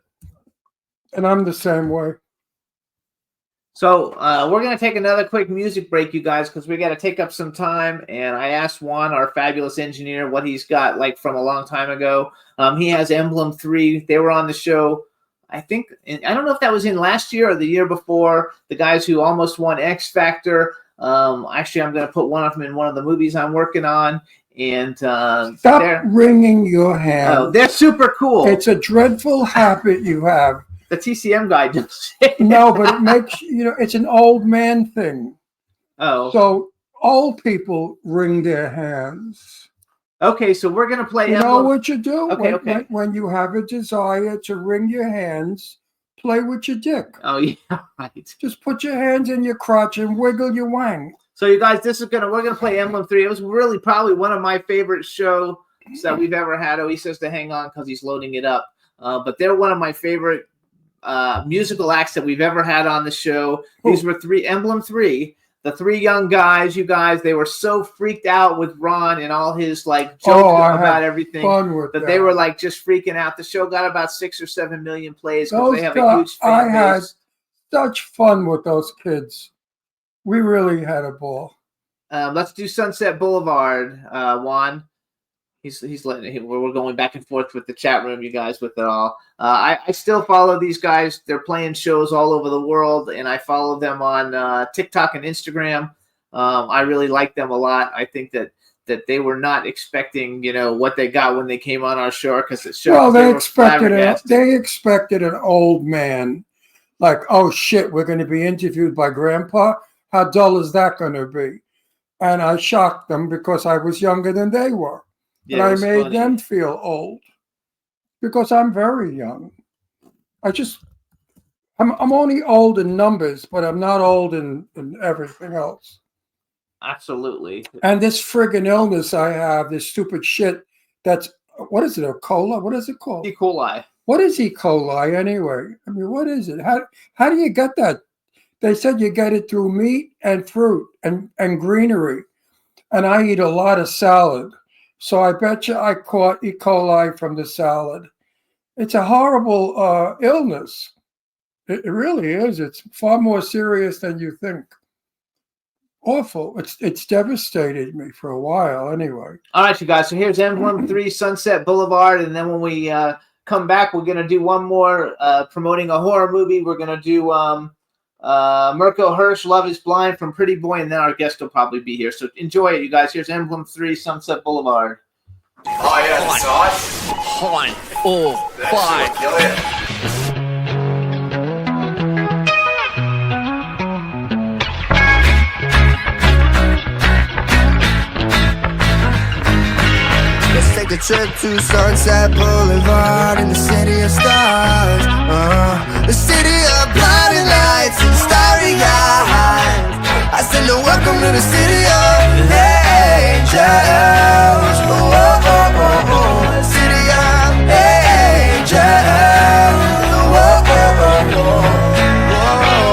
and I'm the same way. So we're going to take another quick music break, you guys, because we got to take up some time. And I asked Juan, our fabulous engineer, what he's got from a long time ago. He has Emblem 3. They were on the show, I think. I don't know if that was in last year or the year before. The guys who almost won X Factor. Actually, I'm going to put one of them in one of the movies I'm working on. And Stop wringing your hands. Oh, they're super cool. It's a dreadful habit you have. The TCM guy just No, but it makes, it's an old man thing. Oh. So old people wring their hands. Okay, so we're going to play. You know what you do? Okay, when you have a desire to wring your hands, play with your dick. Oh, yeah, right. Just put your hands in your crotch and wiggle your wang. So you guys, we're gonna play Emblem 3. It was really probably one of my favorite shows that we've ever had. Oh, he says to hang on because he's loading it up. But they're one of my favorite musical acts that we've ever had on the show. These were Emblem 3. The three young guys, you guys, they were so freaked out with Ron and all his jokes about everything that they were just freaking out. The show got about 6 or 7 million plays because they have a huge fan base. I had such fun with those kids. We really had a ball. Let's do Sunset Boulevard, Juan. He's letting we're going back and forth with the chat room, you guys, with it all. I still follow these guys. They're playing shows all over the world, and I follow them on TikTok and Instagram. I really like them a lot. I think that they were not expecting, what they got when they came on our show, because it showed. Well, they expected an old man, like, oh shit, we're going to be interviewed by Grandpa. How dull is that going to be? And I shocked them because I was younger than they were. Yeah, and I made them feel old because I'm very young. I'm only old in numbers, but I'm not old in everything else. Absolutely. And this friggin' illness I have, this stupid shit, what is it, a cola? What is it called? E. coli. What is E. coli anyway? I mean, what is it? How do you get that? They said you get it through meat and fruit and greenery. And I eat a lot of salad. So I bet you I caught E. coli from the salad. It's a horrible illness. It really is. It's far more serious than you think. Awful. It's devastated me for a while anyway. All right, you guys. So here's Emblem 3, Sunset Boulevard. And then when we come back, we're going to do one more promoting a horror movie. We're going to do Mirko Hirsch, Love is Blind from Pretty Boy, and then our guest will probably be here. So enjoy it, you guys. Here's Emblem 3, Sunset Boulevard. Oh, yeah, nice. Horn. Oh, five. Let's take a trip to Sunset Boulevard in the city of stars. The city of blinding lights and starry eyes. I said, no, welcome to the city of angels. Oh, oh, oh, oh, oh. City of angels. Oh, oh, oh, oh, oh.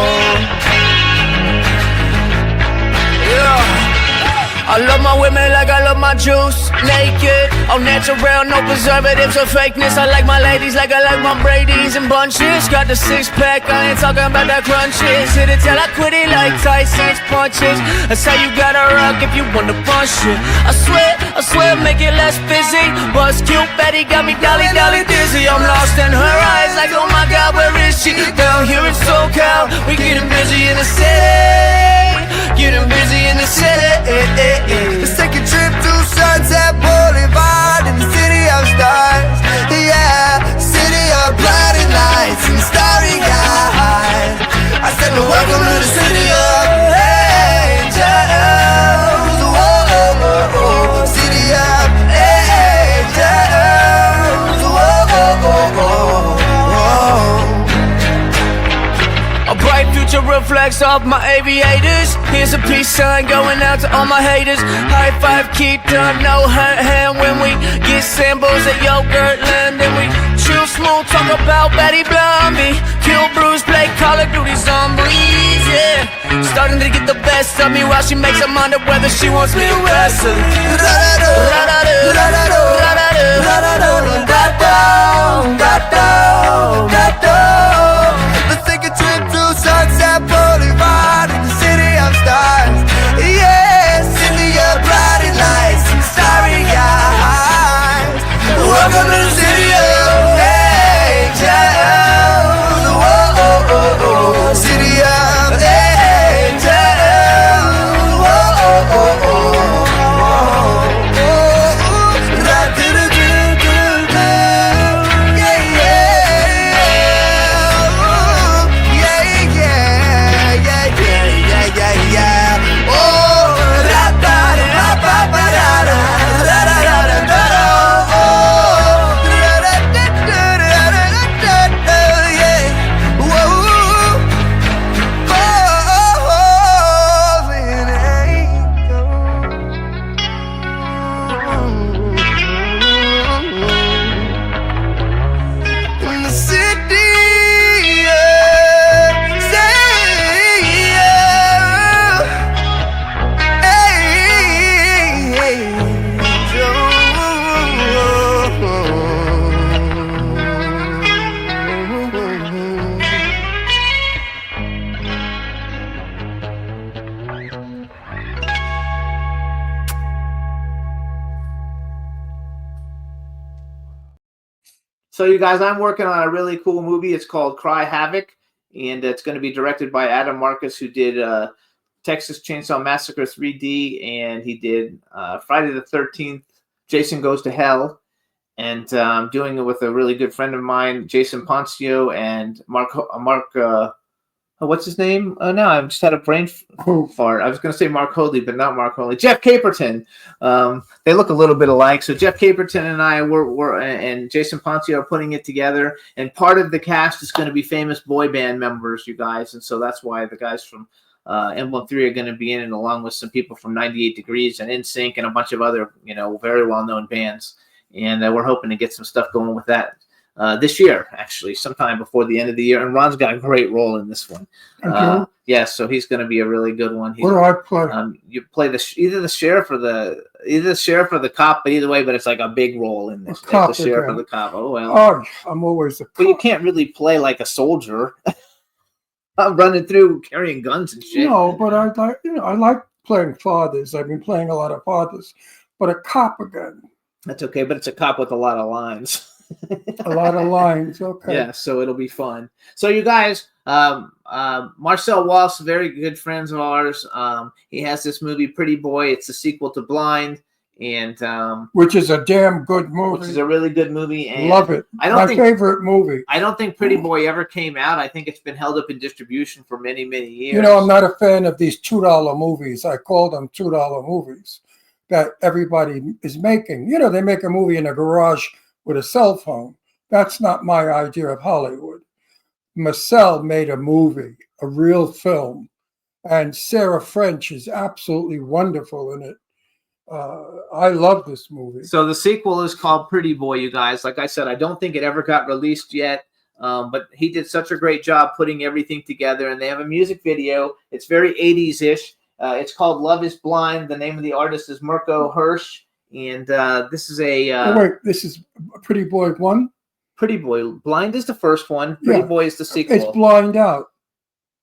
Yeah. I love my women like I love my juice. Naked, all natural, no preservatives or fakeness. I like my ladies like I like my Brady's and bunches. Got the 6-pack, I ain't talking about the crunches. Hit it till I quit it like Tyson's punches. That's how you gotta rock if you wanna punch it. I swear, make it less busy. Buzz cute, Betty got me dolly dizzy. I'm lost in her eyes like, oh my God, where is she? Down here in SoCal, we getting busy in the city. Getting busy in the city. Let's take a trip to Sunset Boulevard in the city of stars. Yeah, city of blinding lights and starry eyes. I said, well, welcome to the city of angels. Whoa, oh, oh, oh. City of angels. Whoa, oh, oh, oh. A bright future reflects off my aviators. Here's a peace sign going out to all my haters. High five, keep done, no hurt hand when we get samples at Yogurt Land. And we chill smooth, talk about Betty Blondie. Kill Bruce, play Call of Duty Zombies, yeah. Starting to get the best of me while she makes her mind up whether she wants me to wrestle. Let's take a trip to Sunset Boulevard in the city of stars. Yeah, city of blinding lights and starry eyes. Welcome to the city of angels. Whoa, oh, oh, oh. City of angels. Whoa, oh, oh, oh. So you guys, I'm working on a really cool movie. It's called Cry Havoc, and it's going to be directed by Adam Marcus, who did Texas Chainsaw Massacre 3D, and he did Friday the 13th, Jason Goes to Hell. And I'm doing it with a really good friend of mine, Jason Poncio, and Mark what's his name? Oh, no, I just had a brain fart. I was going to say Mark Hoadley, but not Mark Hoadley. Jeff Caperton. They look a little bit alike. So Jeff Caperton and I and Jason Poncio are putting it together. And part of the cast is going to be famous boy band members, you guys. And so that's why the guys from Emblem 3 are going to be in it, along with some people from 98 Degrees and NSYNC and a bunch of other, very well-known bands. And we're hoping to get some stuff going with that this year, actually, sometime before the end of the year. And Ron's got a great role in this one. Yeah, so he's going to be a really good one. What do I play? You play either the sheriff or the cop, but either way, but it's like a big role in this. Cop the sheriff again. or the cop. Oh well. Oh, I'm always the cop. But you can't really play like a soldier. I'm running through carrying guns and shit. No, but I like playing fathers. I've been playing a lot of fathers, but a cop again. That's okay, but it's a cop with a lot of lines. A lot of lines, okay. Yeah, so it'll be fun. So you guys, Marcel Walsh, very good friends of ours. He has this movie, Pretty Boy. It's a sequel to Blind, and which is a damn good movie. Which is a really good movie. And love it. My favorite movie. I don't think Pretty Boy ever came out. I think it's been held up in distribution for many, many years. I'm not a fan of these $2 movies. I call them $2 movies that everybody is making. They make a movie in a garage with a cell phone. That's not my idea of Hollywood. Marcel made a movie, a real film, and Sarah French is absolutely wonderful in it. I love this movie. So the sequel is called Pretty Boy, you guys. Like I said, I don't think it ever got released yet, but he did such a great job putting everything together, and they have a music video. It's very 80s-ish. It's called Love is Blind. The name of the artist is Mirko Hirsch. And this is this is Pretty Boy 1? Pretty Boy. Blind is the first one. Pretty Boy is the sequel. It's Blind out.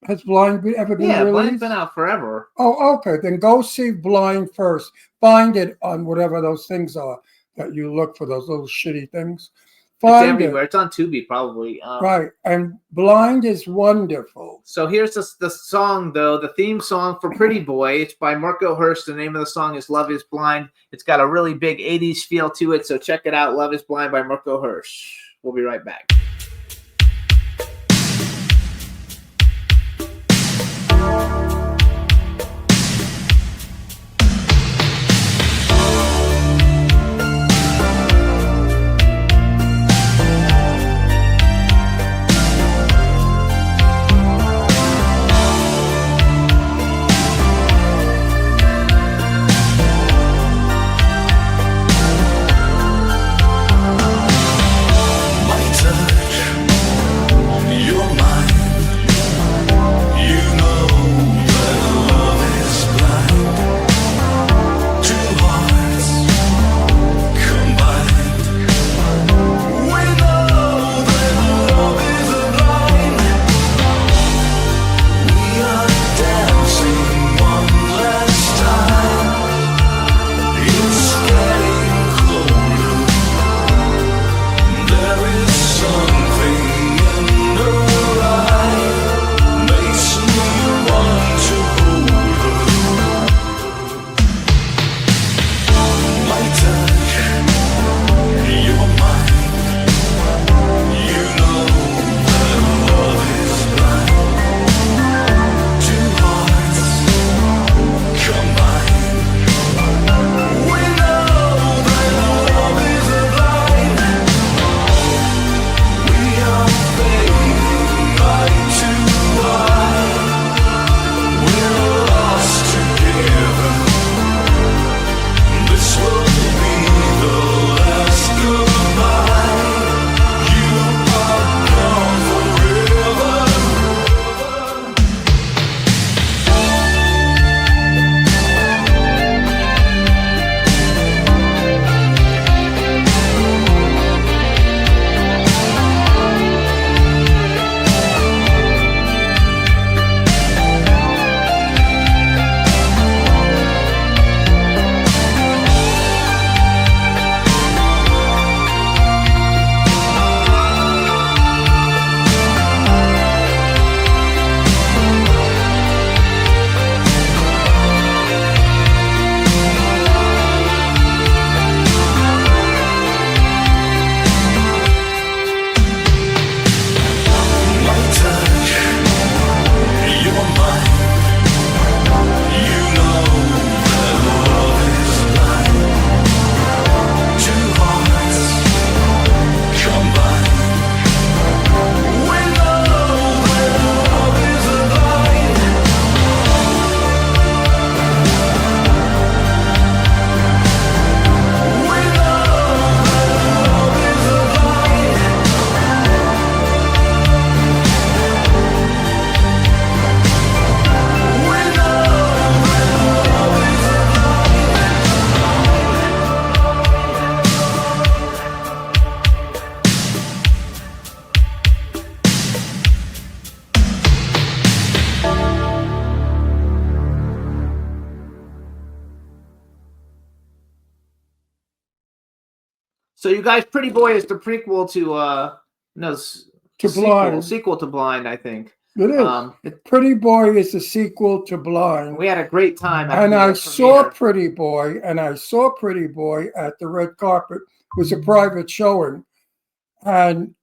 Has Blind ever been released? Yeah, Blind's been out forever. Oh, okay. Then go see Blind first. Find it on whatever those things are that you look for, those little shitty things. It's everywhere. It's on Tubi, probably. Right. And Blind is wonderful. So here's the song, though, the theme song for Pretty Boy. It's by Mirko Hirsch. The name of the song is Love is Blind. It's got a really big 80s feel to it, so check it out. Love is Blind by Mirko Hirsch. We'll be right back. My time So you guys, Pretty Boy is the prequel to Blind. sequel to Blind, I think. It is. Pretty Boy is a sequel to Blind. We had a great time. And I saw Pretty Boy at the red carpet. It was a private showing. And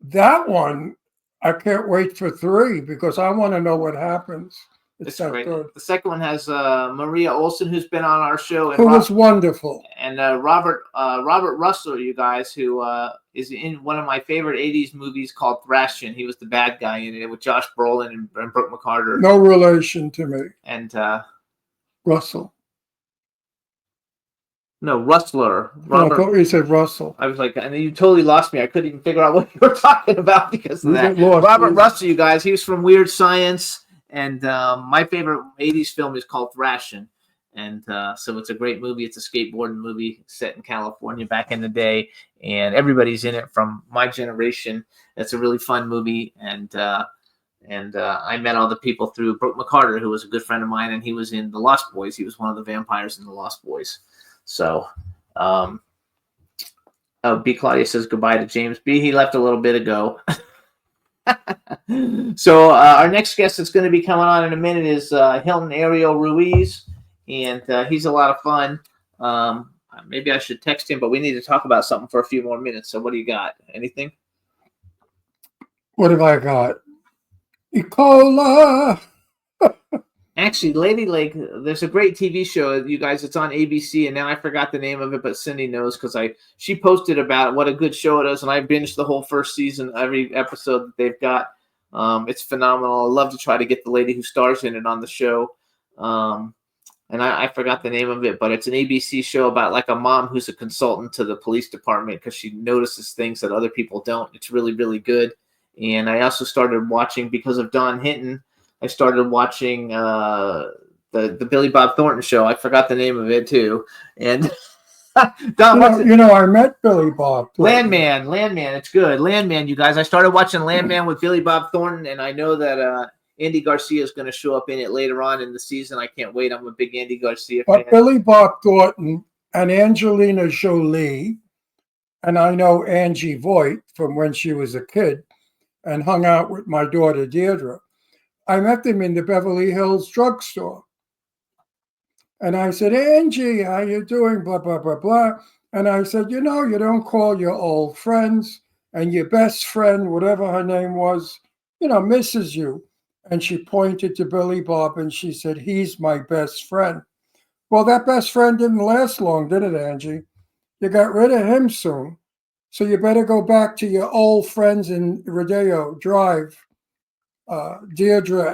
that one, I can't wait for 3 because I want to know what happens. It's great. Good. The second one has Maria Olsen, who's been on our show, and who was wonderful, and Robert Russell, you guys, who is in one of my favorite '80s movies called Thrashing. He was the bad guy in it with Josh Brolin and Brooke McCarter. No relation to me. And Russell. No, Rustler. Robert. I thought you said Russell. I was like, and you totally lost me. I couldn't even figure out what you were talking about because of that. Robert Russell, you guys. He was from Weird Science. And my favorite 80s film is called Thrashing. And so it's a great movie. It's a skateboarding movie set in California back in the day. And everybody's in it from my generation. It's a really fun movie. And I met all the people through Brooke McCarter, who was a good friend of mine. And he was in The Lost Boys. He was one of the vampires in The Lost Boys. So, B. Claudia says goodbye to James B. He left a little bit ago. So our next guest that's going to be coming on in a minute is Hilton Ariel Ruiz, and he's a lot of fun. Maybe I should text him, but we need to talk about something for a few more minutes. So what do you got? Anything? What have I got? E. Cola. Actually, Lady Lake, there's a great TV show, you guys. It's on ABC, and now I forgot the name of it, but Cindy knows because she posted about what a good show it is, and I binged the whole first season, every episode that they've got. It's phenomenal. I love to try to get the lady who stars in it on the show. And I forgot the name of it, but it's an ABC show about like a mom who's a consultant to the police department because she notices things that other people don't. It's really, really good. And I also started watching, because of Don Hinton, I started watching the Billy Bob Thornton show. I forgot the name of it too. And Don, I met Billy Bob Thornton. Landman. It's good. Landman, you guys. I started watching Landman with Billy Bob Thornton, and I know that Andy Garcia is going to show up in it later on in the season. I can't wait. I'm a big Andy Garcia fan. But Billy Bob Thornton and Angelina Jolie, and I know Angie Voigt from when she was a kid and hung out with my daughter Deirdre. I met them in the Beverly Hills drugstore. And I said, Angie, how you doing? Blah, blah, blah, blah. And I said, you don't call your old friends, and your best friend, whatever her name was, misses you. And she pointed to Billy Bob and she said, he's my best friend. Well, that best friend didn't last long, did it, Angie? You got rid of him soon. So you better go back to your old friends in Rodeo Drive. Deirdre,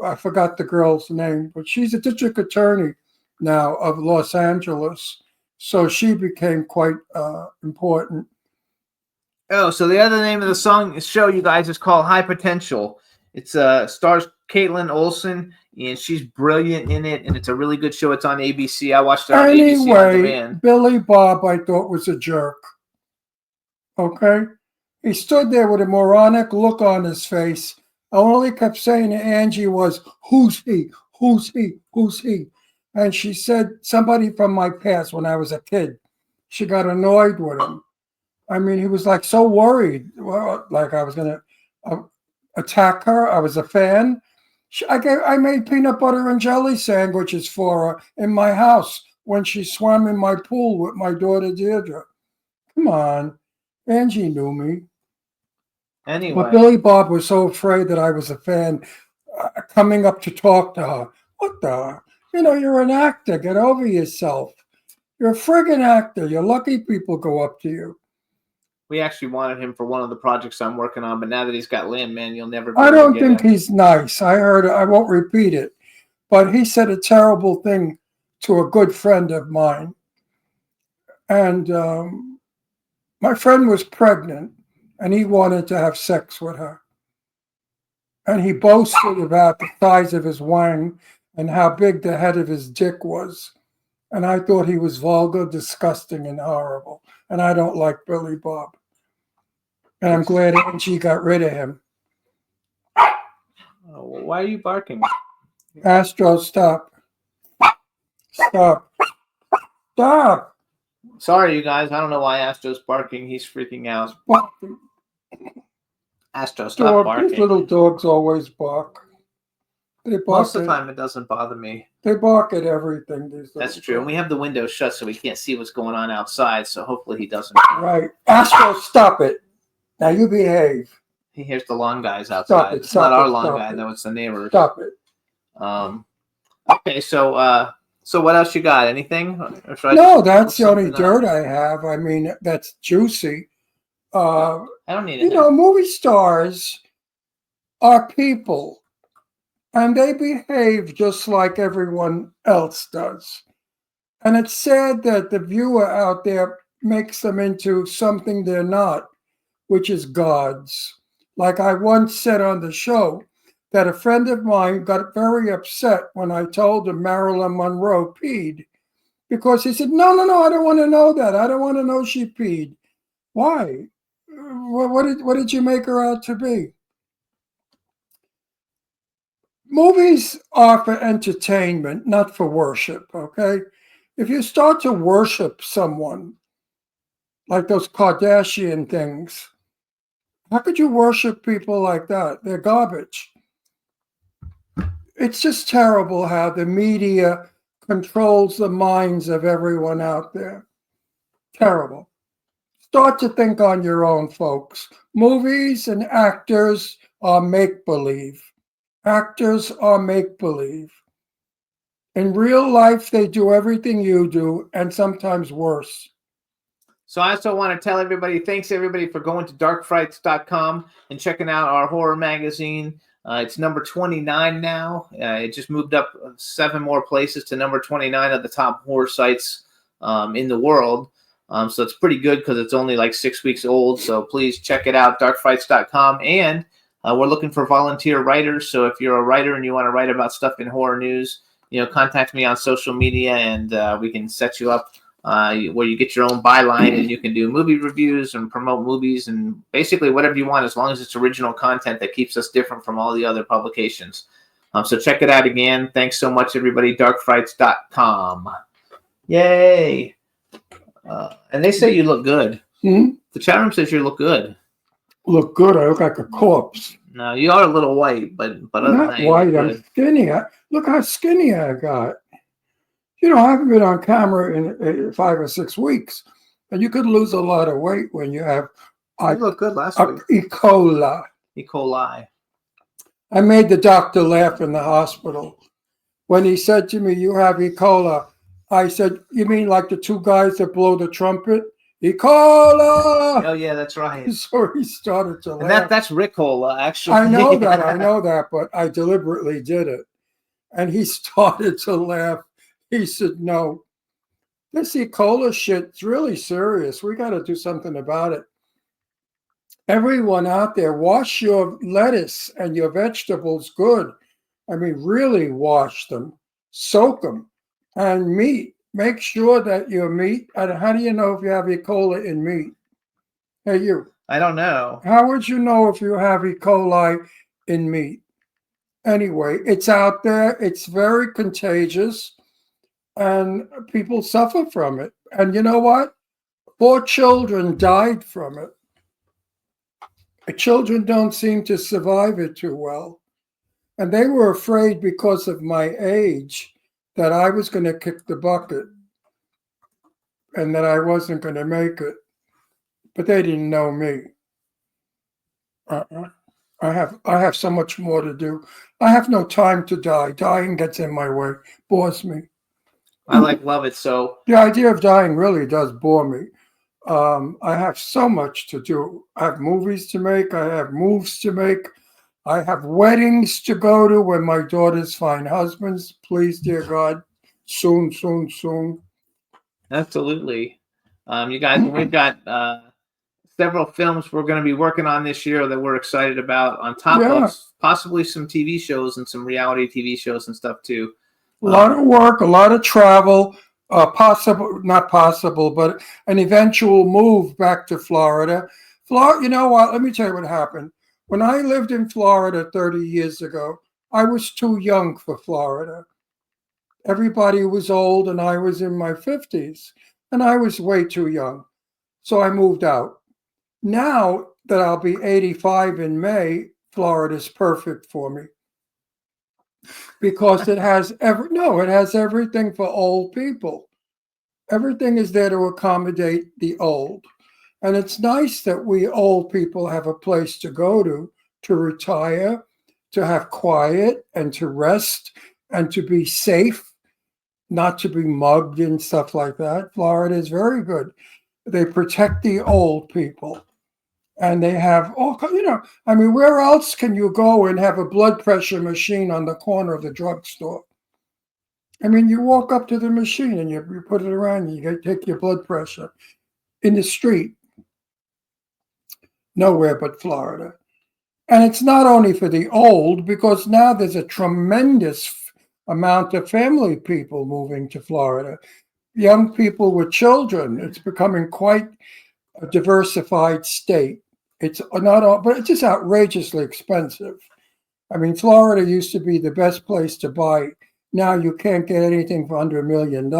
I forgot the girl's name, but she's a district attorney now of Los Angeles. So she became quite important. Oh, so the other name of the show, you guys, is called High Potential. It stars Caitlin Olsen, and she's brilliant in it, and it's a really good show. It's on ABC. I watched it on ABC on demand. Billy Bob, I thought, was a jerk. Okay? He stood there with a moronic look on his face. All he kept saying to Angie was, who's he? Who's he? Who's he? And she said, somebody from my past when I was a kid. She got annoyed with him. I mean, he was like so worried, like I was going to attack her. I was a fan. I made peanut butter and jelly sandwiches for her in my house when she swam in my pool with my daughter Deirdre. Come on. Angie knew me. Anyway. But Billy Bob was so afraid that I was a fan coming up to talk to her. What the? You're an actor. Get over yourself. You're a friggin' actor. You're lucky people go up to you. We actually wanted him for one of the projects I'm working on, but now that he's got Landman, you'll never be I able don't to think get him. he's nice. I heard, I won't repeat it, but he said a terrible thing to a good friend of mine. And my friend was pregnant, and he wanted to have sex with her. And he boasted about the size of his wang and how big the head of his dick was. And I thought he was vulgar, disgusting, and horrible. And I don't like Billy Bob. And I'm glad Angie got rid of him. Why are you barking? Astro, stop. Stop. Stop. Sorry, you guys. I don't know why Astro's barking. He's freaking out. What? Astro, stop barking. These little dogs always bark. They bark Most of the time, it doesn't bother me. They bark at everything. That's true. And we have the window shut, so we can't see what's going on outside. So hopefully he doesn't. Right. Astro, stop it. Now you behave. He hears the lawn guys outside. It's not our lawn guy, though. It's the neighbor. Stop it. Okay, so what else you got? Anything? No, that's the only dirt I have. I mean, that's juicy. I don't need it. You know, movie stars are people, and they behave just like everyone else does. And it's sad that the viewer out there makes them into something they're not, which is gods. Like I once said on the show, that a friend of mine got very upset when I told him Marilyn Monroe peed, because he said, no, I don't want to know that. I don't want to know she peed. Why? What did you make her out to be? Movies are for entertainment, not for worship, okay? If you start to worship someone, like those Kardashian things, how could you worship people like that? They're garbage. It's just terrible how the media controls the minds of everyone out there. Terrible. Start to think on your own, folks. Movies and actors are make-believe. Actors are make-believe. In real life, they do everything you do, and sometimes worse. So I also want to tell everybody, thanks everybody for going to darkfrights.com and checking out our horror magazine. It's number 29 now. It just moved up 7 more places to number 29 of the top horror sites in the world. So it's pretty good because it's only like 6 weeks old. So please check it out, darkfrights.com. And we're looking for volunteer writers. So if you're a writer and you want to write about stuff in horror news, contact me on social media and we can set you up where you get your own byline and you can do movie reviews and promote movies and basically whatever you want, as long as it's original content that keeps us different from all the other publications. So check it out again. Thanks so much, everybody. Darkfrights.com. Yay. And they say you look good. The chat room says you look good. Look good? I look like a corpse. No, you are a little white, but other than Not that, white, I'm skinny. Look how skinny I got. I haven't been on camera in 5 or 6 weeks, and you could lose a lot of weight when you have. You look good last week. E. coli. E. coli. I made the doctor laugh in the hospital when he said to me, "You have E. coli." I said, "You mean like the 2 guys that blow the trumpet?" E. coli. Oh yeah, that's right. So he started to laugh. And that's Ricola, actually. I know that, but I deliberately did it, and he started to laugh. He said, "No, this E. coli shit's really serious. We got to do something about it." Everyone out there, wash your lettuce and your vegetables good. I mean, really wash them, soak them, and meat. Make sure that your meat. And how do you know if you have E. coli in meat? Hey, you. I don't know. How would you know if you have E. coli in meat? Anyway, it's out there. It's very contagious. And people suffer from it. And you know what? 4 children died from it. The children don't seem to survive it too well. And they were afraid because of my age that I was going to kick the bucket and that I wasn't going to make it. But they didn't know me. I have so much more to do. I have no time to die. Dying gets in my way, bores me. I love it so. The idea of dying really does bore me. I have so much to do. I have movies to make. I have moves to make. I have weddings to go to when my daughters find husbands. Please, dear God, soon, soon, soon. Absolutely. You guys, we've got several films we're going to be working on this year that we're excited about, on top of possibly some TV shows and some reality TV shows and stuff too. A lot of work, a lot of travel, not possible, but an eventual move back to Florida. You know what? Let me tell you what happened. When I lived in Florida 30 years ago, I was too young for Florida. Everybody was old and I was in my 50s. And I was way too young. So I moved out. Now that I'll be 85 in May, Florida's perfect for me because it has it has everything for old people. Everything is there to accommodate the old. And it's nice that we old people have a place to go to retire, to have quiet and to rest and to be safe, not to be mugged and stuff like that. Florida is very good. They protect the old people. And they have all, I mean, where else can you go and have a blood pressure machine on the corner of the drugstore? I mean, you walk up to the machine and you put it around, you take your blood pressure in the street. Nowhere but Florida. And it's not only for the old, because now there's a tremendous amount of family people moving to Florida. Young people with children. It's becoming quite a diversified state. It's not all, but it's just outrageously expensive. I mean, Florida used to be the best place to buy. Now you can't get anything for under $1 million.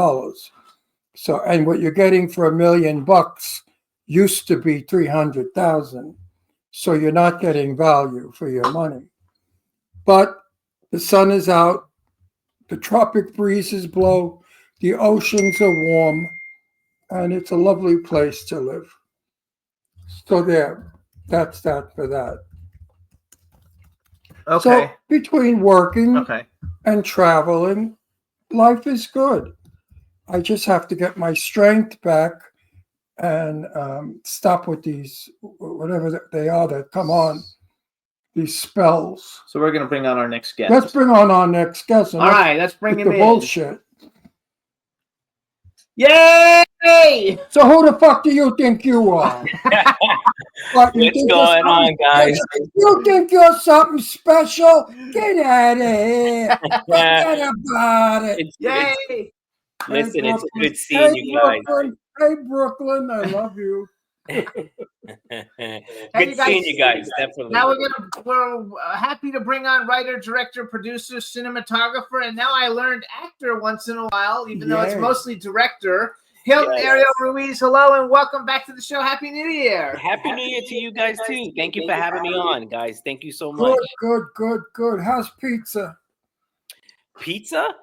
So, and what you're getting for $1 million used to be 300,000. So you're not getting value for your money. But the sun is out, the tropic breezes blow, the oceans are warm, and it's a lovely place to live. So there, that's that for that. Okay. So between working and traveling, life is good. I just have to get my strength back and stop with these, whatever they are that come on, these spells. So we're going to bring on our next guest. Let's bring on our next guest. All right, let's bring him the in. Bullshit. Yay! So who the fuck do you think you are? What, you What's think going you're on, guys? You think you're something special? Get out of here. Forget about it. Yay! Listen, it's good Hey, seeing you guys. Brooklyn. Hey, Brooklyn, I love you. Good you guys- seeing you guys, definitely. Now we're happy to bring on writer, director, producer, cinematographer, and now I learned actor once in a while, even though it's Yay. mostly director. Hilton Ariel Ruiz, hello and welcome back to the show. Happy New Year! Happy New Year to you guys too. Thank you for having me on, guys. Thank you so much. Good. How's pizza? Pizza?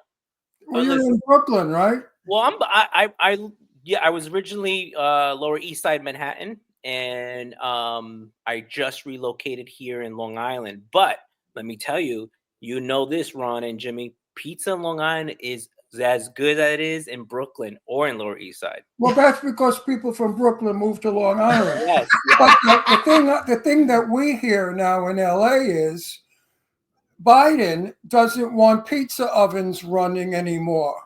Well, you're in Brooklyn, right? Well, I was originally Lower East Side Manhattan, and I just relocated here in Long Island. But let me tell you, this, Ron and Jimmy, pizza in Long Island is as good as it is in Brooklyn or in Lower East Side. Well, that's because people from Brooklyn moved to Long Island. Yes. But the thing that we hear now in LA is Biden doesn't want pizza ovens running anymore.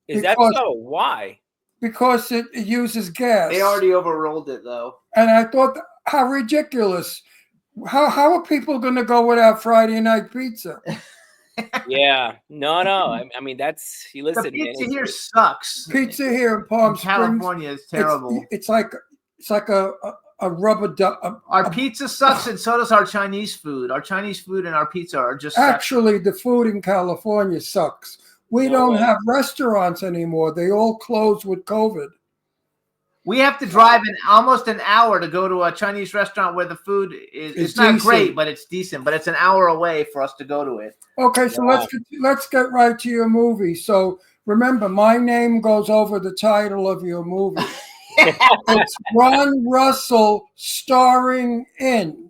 Is that so? Why? Because it uses gas. They already overruled it, though. And I thought, how ridiculous. How are people going to go without Friday night pizza? Yeah. No. I mean, that's, you listen. The pizza man, here sucks. Pizza here in Palm Springs, California is terrible. It's like a rubber duck. Our pizza sucks, and so does our Chinese food. Our Chinese food and our pizza are just actually the food in California sucks. We don't have restaurants anymore. They all closed with COVID. We have to drive almost an hour to go to a Chinese restaurant where the food it's not great, but it's decent. But it's an hour away for us to go to it. Okay, so let's get right to your movie. So remember, my name goes over the title of your movie. It's Ron Russell starring in.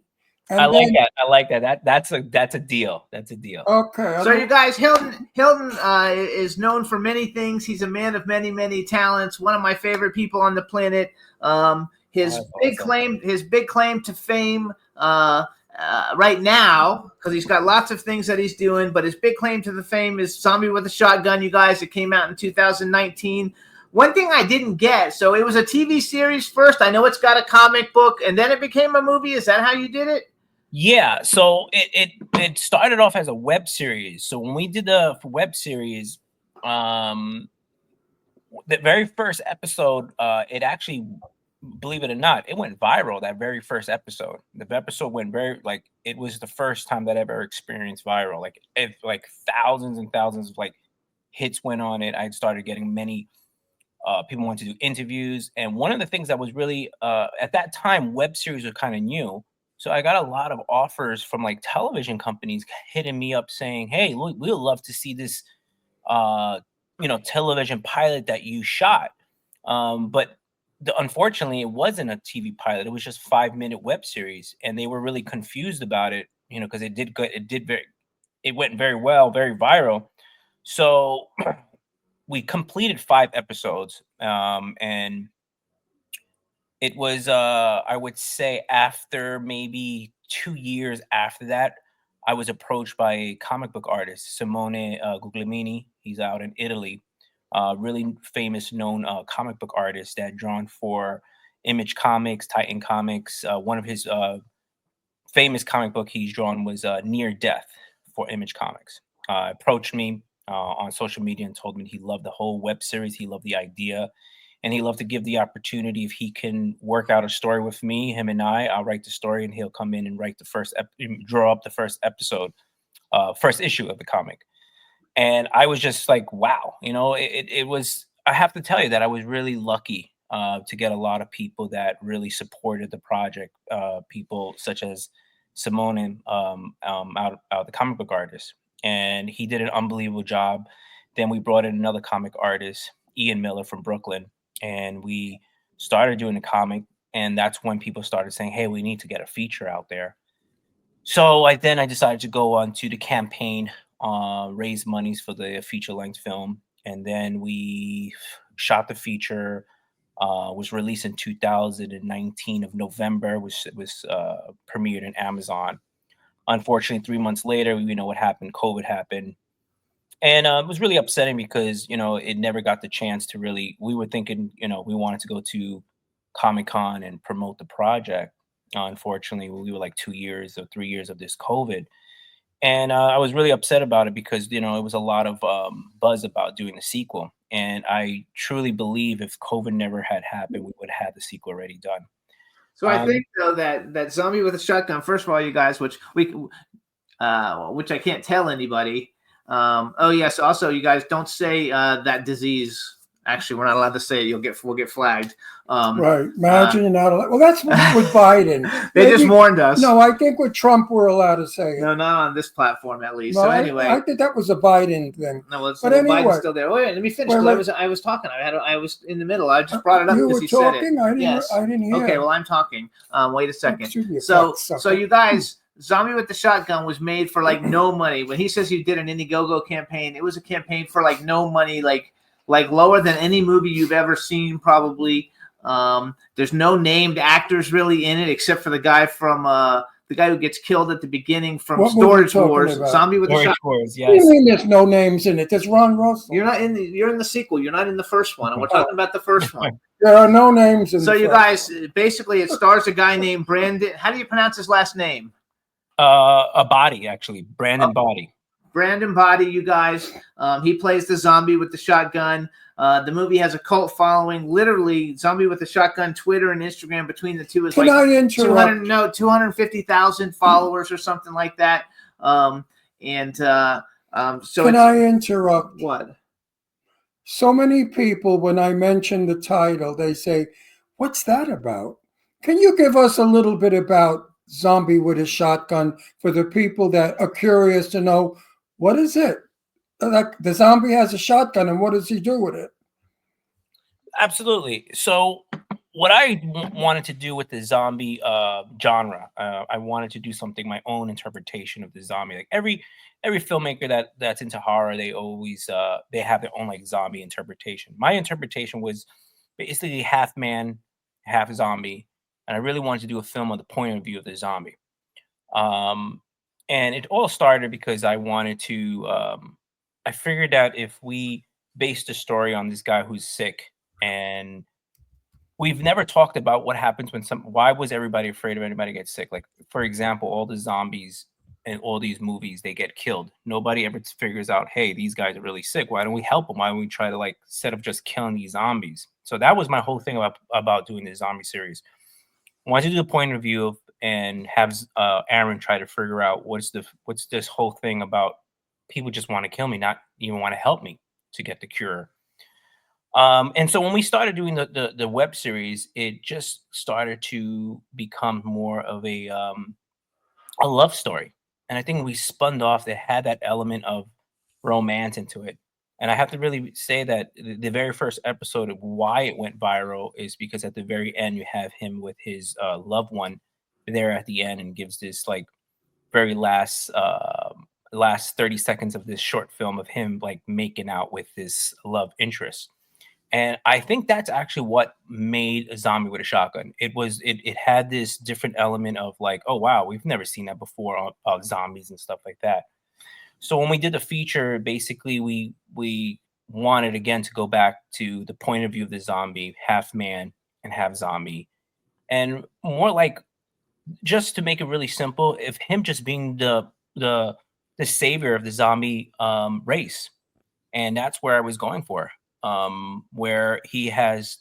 I like that. That's a deal. That's a deal. Okay. So you guys, Hilton is known for many things. He's a man of many, many talents. One of my favorite people on the planet. His big claim to fame right now, because he's got lots of things that he's doing, but his big claim to the fame is Zombie with a Shotgun. You guys, it came out in 2019. One thing I didn't get, so it was a TV series first. I know it's got a comic book, and then it became a movie. Is that how you did it? Yeah, so it started off as a web series. So when we did the web series, the very first episode, it actually, believe it or not, it went viral. That very first episode, the episode went it was the first time that I ever experienced viral. Like thousands and thousands of hits went on it. I started getting many People wanted to do interviews. And one of the things that was really, at that time, web series were kind of new. So I got a lot of offers from like television companies hitting me up saying, hey, look, we'd love to see this, television pilot that you shot. But unfortunately, it wasn't a TV pilot. It was just 5-minute web series. And they were really confused about it, because it went very well, very viral. So we completed 5 episodes, and it was, I would say, after maybe 2 years after that, I was approached by a comic book artist, Simone Guglielmini. He's out in Italy, really famous, known comic book artist that drawn for Image Comics, Titan Comics. One of his famous comic book he's drawn was Near Death for Image Comics. Approached me on social media and told me he loved the whole web series. He loved the idea, and he loved to give the opportunity if he can work out a story with me, him and I'll write the story, and he'll come in and write draw up the first episode, first issue of the comic. And I was just like, wow, it was. I have to tell you that I was really lucky to get a lot of people that really supported the project. People such as Simone, out the comic book artist, and he did an unbelievable job. Then we brought in another comic artist, Ian Miller from Brooklyn, and we started doing the comic. And that's when people started saying, hey, we need to get a feature out there. So I decided to go on to the campaign, raise monies for the feature-length film. And then we shot the feature, was released in 2019 of November, which was premiered in Amazon. Unfortunately, 3 months later, we know what happened. COVID happened. And it was really upsetting because, it never got the chance to really, we were thinking, we wanted to go to Comic-Con and promote the project. Unfortunately, we were like 2 years or 3 years of this COVID. And I was really upset about it because, it was a lot of buzz about doing the sequel. And I truly believe if COVID never had happened, we would have had the sequel already done. So I think though that Zombie with a Shotgun, first of all, you guys, which I can't tell anybody. So also you guys don't say that disease. Actually, we're not allowed to say it. We'll get flagged. Right. Imagine you're not allowed. Well, that's with Biden. They just warned us. No, I think with Trump we're allowed to say it. No, not on this platform at least. No, so anyway, I think that was a Biden thing. No, but anyway, Biden's still there. Wait, let me finish. I was talking. I was in the middle. I just brought it up because he said it. I didn't hear. Okay, well I'm talking. Wait a second. So you guys. Zombie with the Shotgun was made for like no money. When he says he did an Indiegogo campaign, it was a campaign for like no money, like lower than any movie you've ever seen, probably. There's no named actors really in it except for the guy who gets killed at the beginning from Storage Wars. Zombie with the Shotgun. Yes. What do you mean there's no names in it? There's Ron Russell. You're in the sequel. You're not in the first one. And we're talking about the first one. There are no names in. So you guys, basically, it stars a guy named Brandon. How do you pronounce his last name? A Body, actually. Brandon Body. Brandon Body, you guys. He plays the zombie with the shotgun. The movie has a cult following. Literally, Zombie with the Shotgun, Twitter and Instagram between the two is Can I interrupt? 250,000 followers or something like that. So Can I interrupt? What? So many people, when I mention the title, they say, "What's that about?" Can you give us a little bit about Zombie with a Shotgun for the people that are curious to know what is it? Like the zombie has a shotgun, and what does he do with it? Absolutely. So, what I wanted to do with the zombie genre, I wanted to do something my own interpretation of the zombie. Like every filmmaker that's into horror, they always they have their own like zombie interpretation. My interpretation was basically half man, half zombie. And I really wanted to do a film on the point of view of the zombie. And it all started because I wanted to, I figured that if we based the story on this guy who's sick, and we've never talked about what happens when why was everybody afraid of anybody get sick? Like, for example, all the zombies in all these movies, they get killed. Nobody ever figures out, hey, these guys are really sick. Why don't we help them? Why don't we try to like, instead of just killing these zombies? So that was my whole thing about doing this zombie series. I wanted to do the point of view and have Aaron try to figure out what's this whole thing about people just want to kill me, not even want to help me to get the cure. And so when we started doing the web series, it just started to become more of a love story. And I think we spun off that had that element of romance into it. And I have to really say that the very first episode of why it went viral is because at the very end you have him with his loved one there at the end and gives this like very last 30 seconds of this short film of him like making out with this love interest. And I think that's actually what made a zombie with a shotgun. It had this different element of like, oh wow, we've never seen that before on zombies and stuff like that. So when we did the feature, basically we wanted again to go back to the point of view of the zombie, half man and half zombie. And more like just to make it really simple, if him just being the savior of the zombie race. And that's where I was going for. Where he is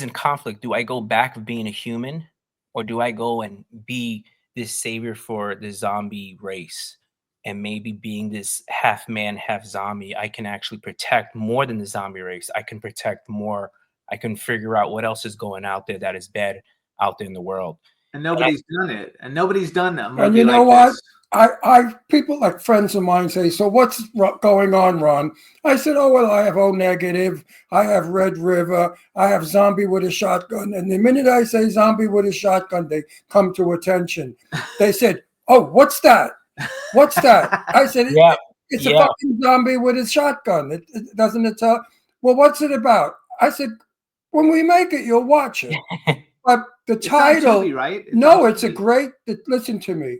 in conflict. Do I go back of being a human, or do I go and be this savior for the zombie race? And maybe being this half man, half zombie, I can actually protect more than the zombie race. I can protect more. I can figure out what else is going out there that is bad out there in the world. And nobody's done it. And nobody's done that movie And you know like what? this. I people like friends of mine say, so what's going on, Ron? I said, oh, well, I have O negative. I have Red River. I have zombie with a shotgun. And the minute I say zombie with a shotgun, they come to attention. They said, oh, what's that? What's that? I said, Yeah, it's yeah. a fucking zombie with a shotgun. It doesn't it tell? Well, what's it about? I said, when we make it, you'll watch it. But the It's on title, Tubi, right? It's no, on it's a Tubi. great. Listen to me.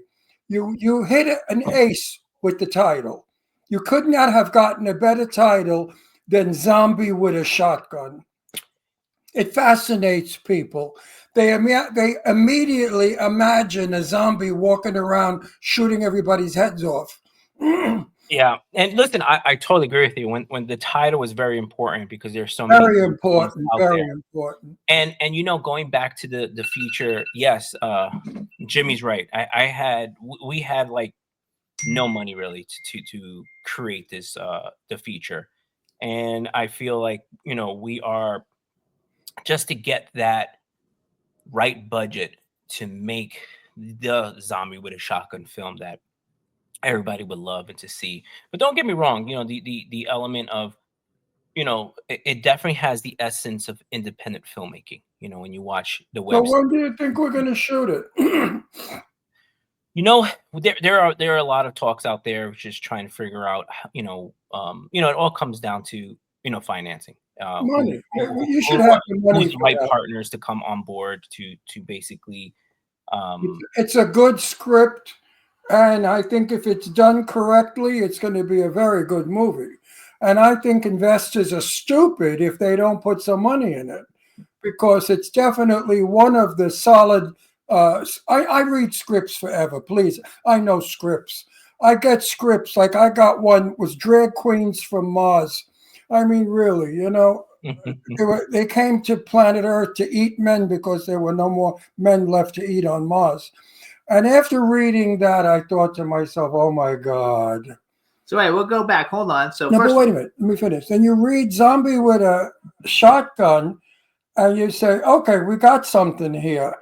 You hit an ace with the title. You could not have gotten a better title than Zombie with a Shotgun. It fascinates people. They immediately imagine a zombie walking around shooting everybody's heads off. Yeah, and listen, I totally agree with you. When the title was very important because there's so many Very good ones important. out Very there. important. And you know, going back to the feature, yes, Jimmy's right. We had like no money really to create this the feature, and I feel like you know we are just to get that right budget to make the zombie with a shotgun film that everybody would love and to see. But don't get me wrong, you know the element of you know it definitely has the essence of independent filmmaking. You know when you watch the So web when do you think we're going to shoot it? You know, there are a lot of talks out there just trying to figure out, it all comes down to financing. Money. You should have the money Who's the for right that. partners to come on board to basically. It's a good script, and I think if it's done correctly, it's going to be a very good movie. And I think investors are stupid if they don't put some money in it, because it's definitely one of the solid. I read scripts forever. Please, I know scripts. I get scripts like I got one was Drag Queens from Mars. I mean, really, they came to planet Earth to eat men because there were no more men left to eat on Mars. And after reading that, I thought to myself, oh my God. So wait, we'll go back. Hold on. So No, first, but wait a minute. Let me finish. Then you read Zombie with a Shotgun, and you say, okay, we got something here.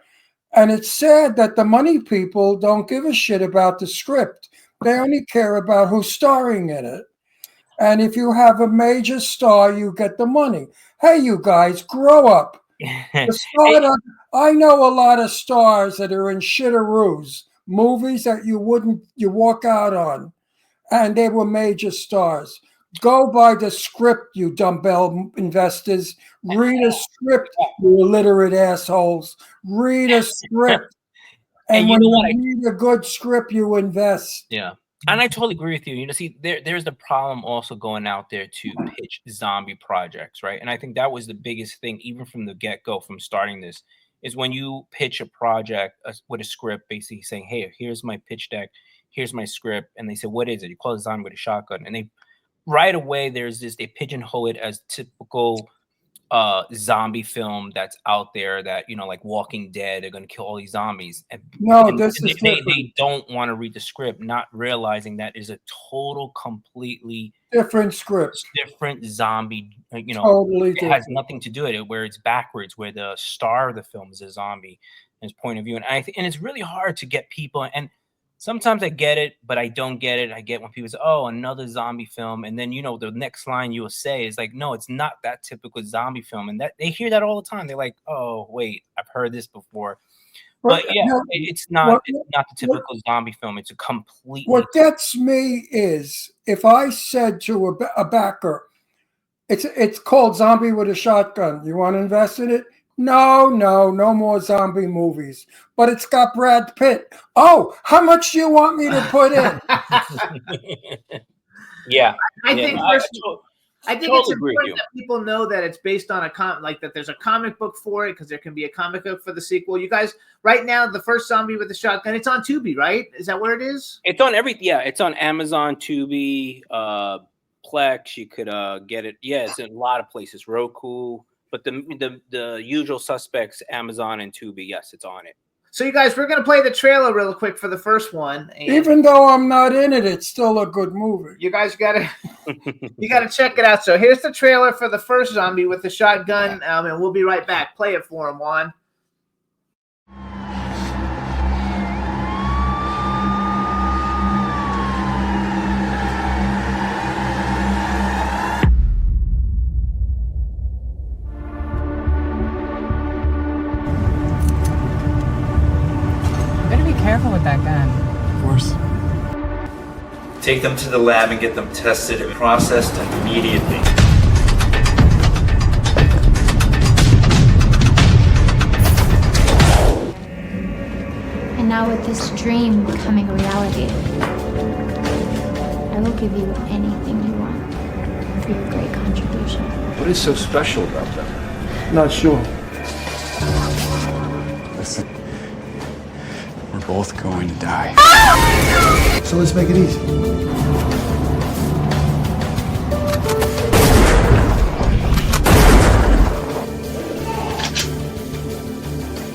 And it's sad that the money people don't give a shit about the script. They only care about who's starring in it. And if you have a major star, you get the money. Hey, you guys, grow up. I know a lot of stars that are in shitteroos, movies that you walk out on, and they were major stars. Go by the script, you dumbbell investors. Read a script, you illiterate assholes. Read a script. And when you read a good script, you invest. Yeah. And I totally agree with you. See, there's the problem also going out there to pitch zombie projects, right? And I think that was the biggest thing, even from the get-go, from starting this, is when you pitch a project with a script, basically saying, hey, here's my pitch deck, here's my script. And they say, what is it? You call it zombie with a shotgun. And they right away, they pigeonhole it as typical zombie film that's out there that, you know, like Walking Dead, they're going to kill all these zombies. No, this is they different. don't want to read the script, not realizing that is a total, completely Different script. different zombie, you know, Totally it has different. nothing to do with it, where it's backwards, where the star of the film is a zombie and his point of view. And and it's really hard to get people, and sometimes I get it, but I don't get it. I get when people say, "Oh, another zombie film," and then, you know, the next line you will say is like, "No, it's not that typical zombie film," and that they hear that all the time. They're like, "Oh, wait, I've heard this before." But yeah, it's not the typical zombie film. It's a completely What gets me is if I said to a backer, it's called Zombie with a Shotgun. You want to invest in it? No more zombie movies. But it's got Brad Pitt. Oh, how much do you want me to put in? Yeah, I think I think it's totally agree with important that people know that it's based on like that there's a comic book for it, because there can be a comic book for the sequel. You guys, right now, the first Zombie with the Shotgun, it's on Tubi, right? Is that where it is? It's on yeah, it's on Amazon, Tubi, Plex. You could get it. Yeah, it's in a lot of places. Roku, but the usual suspects, Amazon and Tubi. Yes, it's on it. So you guys, we're gonna play the trailer real quick for the first one. And Even though I'm not in it, it's still a good movie. you guys gotta check it out. So here's the trailer for the first Zombie with the Shotgun, and we'll be right back. Play it for him, Juan. Better be careful with that gun. Of course. Take them to the lab and get them tested and processed immediately. And now with this dream becoming a reality, I will give you anything you want for your great contribution. What is so special about them? Not sure. Listen, we're both going to die. So let's make it easy.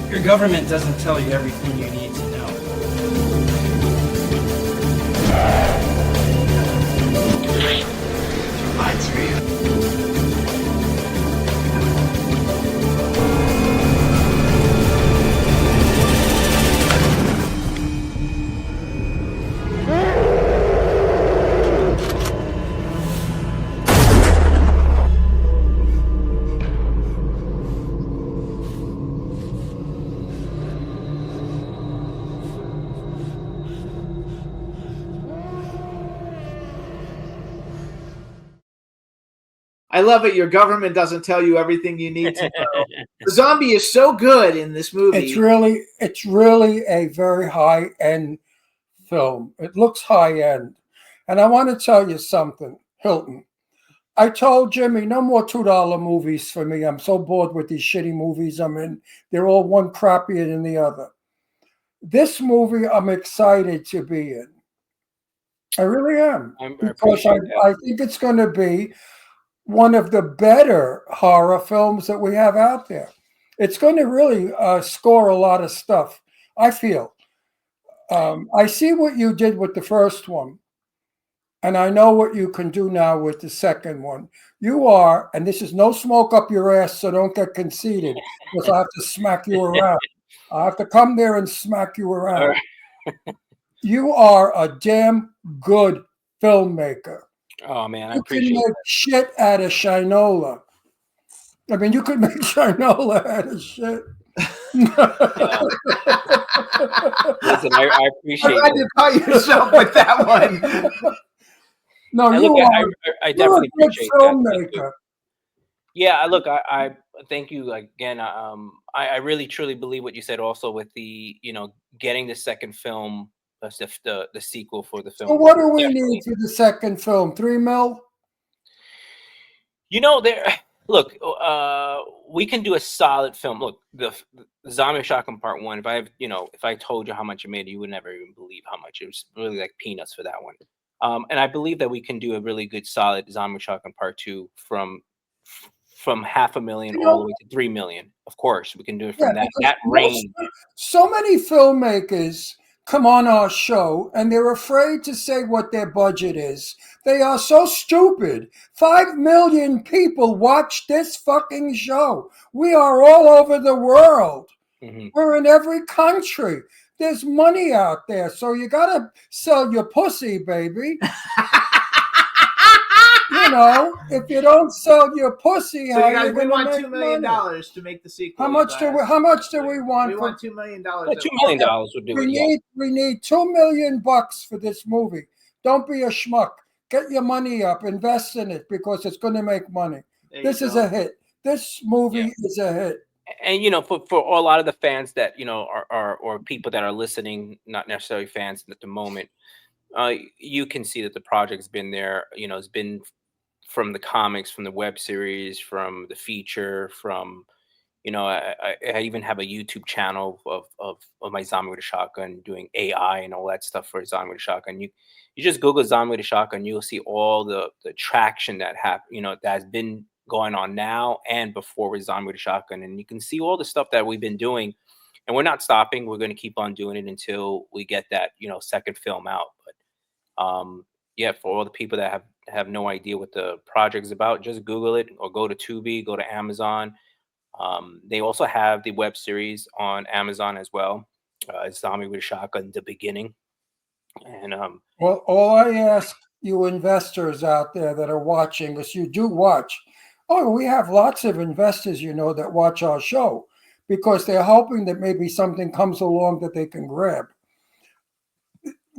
Your government doesn't tell you everything you need to know. Lied through you. I love it. Your government doesn't tell you everything you need to know. The zombie is so good in this movie. It's really a very high end film. It looks high end. And I want to tell you something, Hilton. I told Jimmy, no more $2 movies for me. I'm so bored with these shitty movies I'm in. They're all one crappier than the other. This movie I'm excited to be in. I really am. Because I think it's going to be one of the better horror films that we have out there. It's going to really score a lot of stuff, I feel. I see what you did with the first one, and I know what you can do now with the second one. You are, and this is no smoke up your ass, so don't get conceited, because I have to smack you around. I have to come there and smack you around. You are a damn good filmmaker. Oh man, I You appreciate can make shit out of Shinola. I mean, you could make Shinola out of shit. Listen, I appreciate I did call yourself with that one. No, I definitely you're a good appreciate filmmaker. that. Yeah, look, I thank you again. I really truly believe what you said also with the, you know, getting the second film, the sequel for the film. So what do we need for the second film? $3 million? You know, look, we can do a solid film. Look, the Zombie Shotgun Part 1, if I told you how much it made, you would never even believe how much. It was really like peanuts for that one. And I believe that we can do a really good solid Zombie Shotgun Part 2 from 500,000 You all know, the way to 3 million. Of course, we can do it yeah, from that because range. so many filmmakers come on our show and they're afraid to say what their budget is. They are so stupid. 5 million people watch this fucking show. We are all over the world. Mhm. We're in every country. There's money out there. So you got to sell your pussy, baby. You know, if you don't sell your pussy, So how you guys, you we going want to $2 make million money? to make the sequel. How much do we? How much do we want? We want $2 million. Well, $2 million would do We it. Yeah. need $2 million for this movie. Don't be a schmuck. Get your money up. Invest in it because it's going to make money. There This you is go. a hit. This movie is a hit. And for a lot of the fans that are or people that are listening, not necessarily fans at the moment, you can see that the project's been there. It's been from the comics, from the web series, from the feature, from I even have a YouTube channel of my Zombie with a Shotgun doing AI and all that stuff for Zombie with a Shotgun. You just Google Zombie with a Shotgun, you'll see all the traction that that's been going on now and before with Zombie with a Shotgun, and you can see all the stuff that we've been doing, and we're not stopping. We're going to keep on doing it until we get that second film out. But yeah, for all the people that have no idea what the project is about, just Google it or go to Tubi, go to Amazon. They also have the web series on Amazon as well. Zombie with a Shotgun, the beginning. And Well, all I ask you investors out there that are watching, because you do watch. Oh, we have lots of investors, that watch our show because they're hoping that maybe something comes along that they can grab.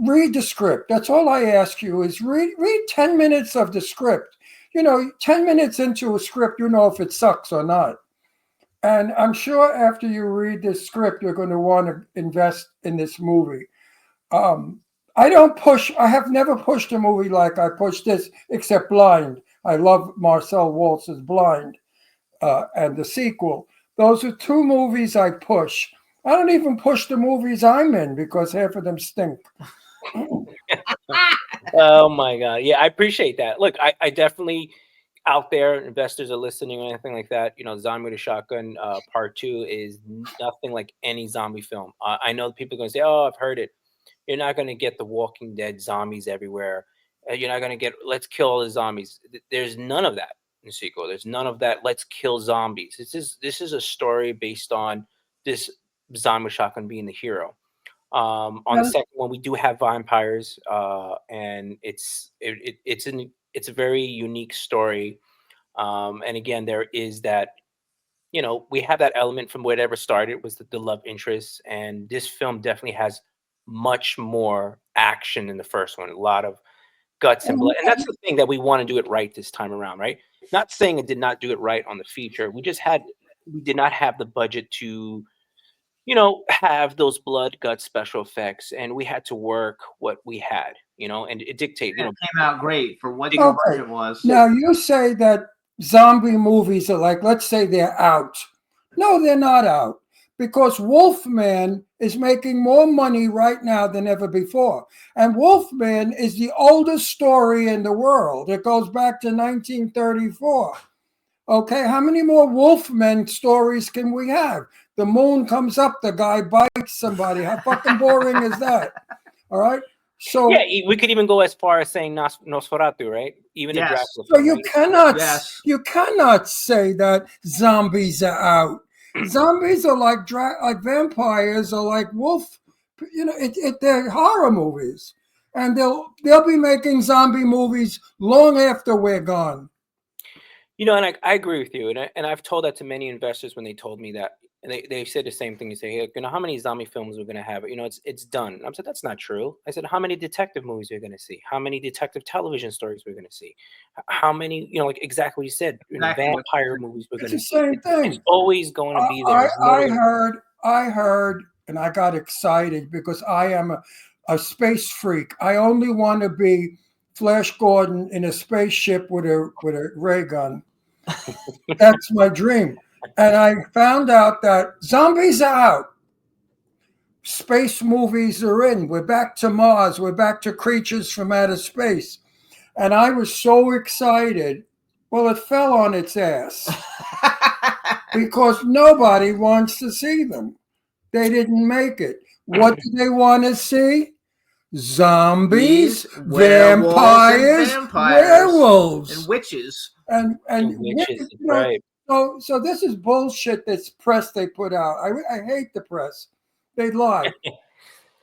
Read the script. That's all I ask you is read 10 minutes of the script. 10 minutes into a script, if it sucks or not. And I'm sure after you read this script, you're going to want to invest in this movie. I have never pushed a movie like I pushed this, except Blind. I love Marcel Waltz's Blind and the sequel. Those are two movies I push. I don't even push the movies I'm in because half of them stink. oh my God. Yeah, I appreciate that. Look, I definitely out there, investors are listening or anything like that. Zombie with a Shotgun Part 2 is nothing like any zombie film. I know people are going to say, oh, I've heard it. You're not going to get the Walking Dead zombies everywhere. You're not going to get, let's kill all the zombies. There's none of that in the sequel. There's none of that, let's kill zombies. This is a story based on this Zombie with a Shotgun being the hero. On the second one, we do have vampires, and it's a very unique story. And again, there is that, we have that element from whatever started was the love interest, and this film definitely has much more action than the first one. A lot of guts and blood, and that's the thing that we want to do it right this time around, right? Not saying it did not do it right on the feature. We did not have the budget to have those blood gut special effects, and we had to work what we had, and it dictated. It came out great for what the Okay. budget was. Now you say that zombie movies are like, let's say they're out. No, they're not out because Wolfman is making more money right now than ever before. And Wolfman is the oldest story in the world. It goes back to 1934. Okay, how many more Wolfman stories can we have? The moon comes up, the guy bites somebody. How fucking boring is that? All right. So yeah, we could even go as far as saying Nosferatu, right? Even Yes. the Dracula. So you cannot Yes. you cannot say that zombies are out. Zombies are like vampires or like wolf. They're horror movies, and they'll be making zombie movies long after we're gone. And I agree with you, and I've told that to many investors when they told me that, and they said the same thing. They say, hey, how many zombie films we're going to have? It's done. And I said, that's not true. I said, how many detective movies we're going to see? How many detective television stories we're going to see? How many, like exactly what you said, vampire movies we're going to It's see? the same thing. It's always going to be there. I heard, and I got excited because I am a space freak. I only want to be Flash Gordon in a spaceship with a ray gun. That's my dream. And I found out that zombies are out. Space movies are in. We're back to Mars. We're back to creatures from outer space. And I was so excited Well, it fell on its ass because nobody wants to see them. They didn't make it. What do they want to see? Zombies, vampires, werewolves, and witches. And Witches, you know, right. So this is bullshit. This press they put out. I hate the press. They lie.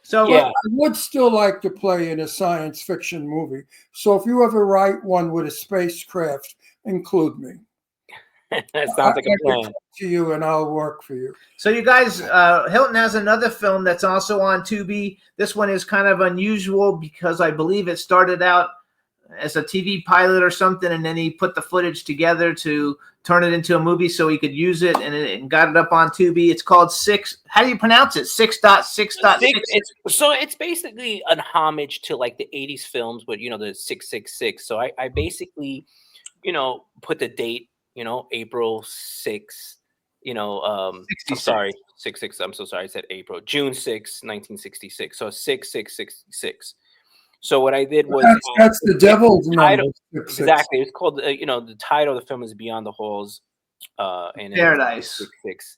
So Yeah. I would still like to play in a science fiction movie. So if you ever write one with a spacecraft, include me. That sounds like a I can plan. talk to you and I'll work for you. So you guys, Hilton has another film that's also on Tubi. This one is kind of unusual because I believe it started out as a TV pilot or something, and then he put the footage together to turn it into a movie so he could use it, and got it up on Tubi. It's called Six. How do you pronounce it? 6.6.6. It's basically an homage to like the 80s films, but the 666. So I basically, put the date, April 6th, I'm sorry, 66. I'm so sorry, I said April, June 6th, 1966. So 6666. So what I did was that's the devil's number. Exactly. It's called the title of the film is Beyond the Halls, and Paradise. 666.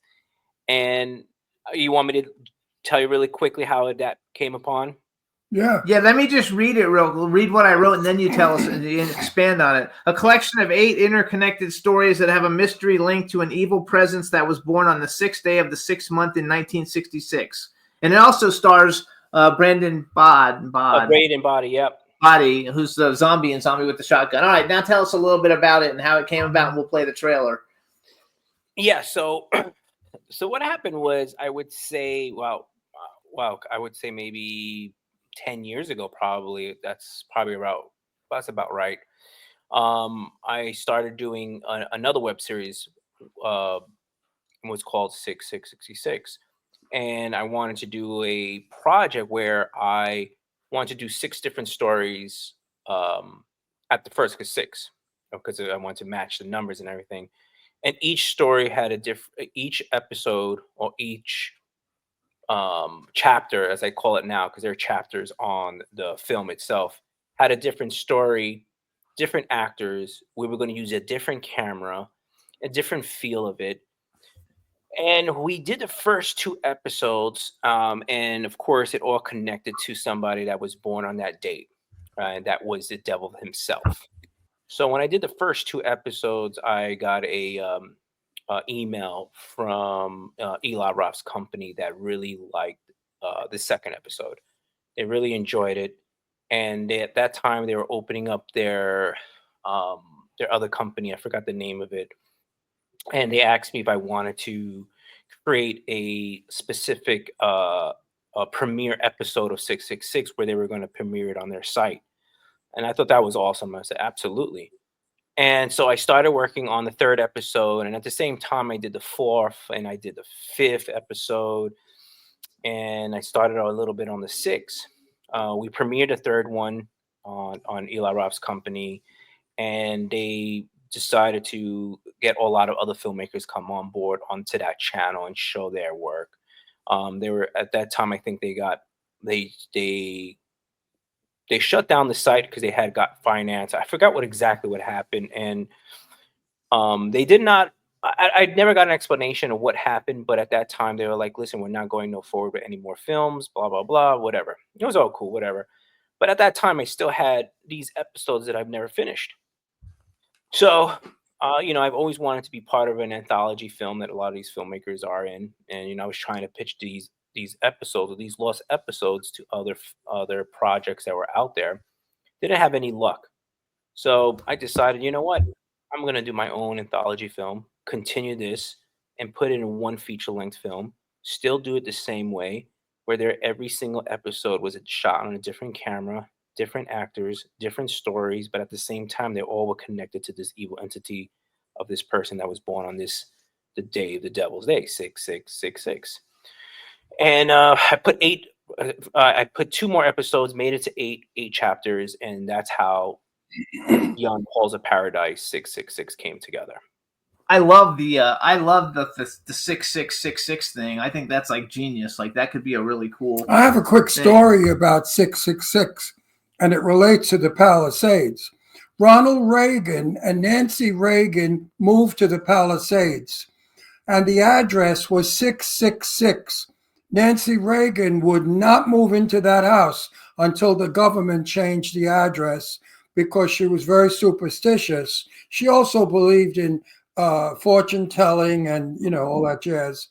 And you want me to tell you really quickly how that came upon? Yeah. Yeah, let me just read what I wrote, and then you tell us and you expand on it. A collection of 8 interconnected stories that have a mystery link to an evil presence that was born on the 6th day of the 6th month in 1966. And it also stars Brandon Bod. Braden Body, yep. Body, who's the zombie in Zombie with the Shotgun. All right, now tell us a little bit about it and how it came about, and we'll play the trailer. Yeah, so what happened was, I would say, I would say maybe 10 years ago, probably. That's about right. I started doing another web series. It was called 6666. And I wanted to do a project where I wanted to do 6 different stories at the first, because I wanted to match the numbers and everything. And each story had each episode or each chapter, as I call it now, because there are chapters on the film itself, had a different story, different actors. We were going to use a different camera, a different feel of it. And we did the first 2 episodes, and of course, it all connected to somebody that was born on that date, and that was the devil himself. So when I did the first 2 episodes, I got a email from Eli Roth's company that really liked the second episode. They really enjoyed it, and at that time, they were opening up their other company. I forgot the name of it. And they asked me if I wanted to create a specific a premiere episode of 666 where they were going to premiere it on their site. And I thought that was awesome. I said, absolutely. And so I started working on the 3rd episode. And at the same time, I did the 4th and I did the 5th episode. And I started a little bit on the 6th. We premiered the 3rd one on Eli Roth's company. And they decided to get a lot of other filmmakers come on board onto that channel and show their work. They were at that time, I think they shut down the site because they had got finance. I forgot exactly what happened, and they did not. I never got an explanation of what happened, but at that time they were like, "Listen, we're not going forward with any more films." Blah blah blah. Whatever. It was all cool. Whatever. But at that time, I still had these episodes that I've never finished. So, I've always wanted to be part of an anthology film that a lot of these filmmakers are in, and I was trying to pitch these episodes or these lost episodes to other projects that were out there. Didn't have any luck, so I decided, you know what, I'm going to do my own anthology film, continue this, and put it in one feature-length film. Still do it the same way, where every single episode was shot on a different camera, different actors, different stories, but at the same time, they all were connected to this evil entity of this person that was born on the day of the devil's day, 6666. And I put 2 more episodes, made it to 8 chapters, and that's how Beyond the Halls of Paradise 666 came together. I love the 6666 thing. I think that's like genius. Like that could be a really cool. I have a quick thing. story about 666, and it relates to the Palisades. Ronald Reagan and Nancy Reagan moved to the Palisades, and the address was 666. Nancy Reagan would not move into that house until the government changed the address because she was very superstitious. She also believed in fortune telling and, all that jazz.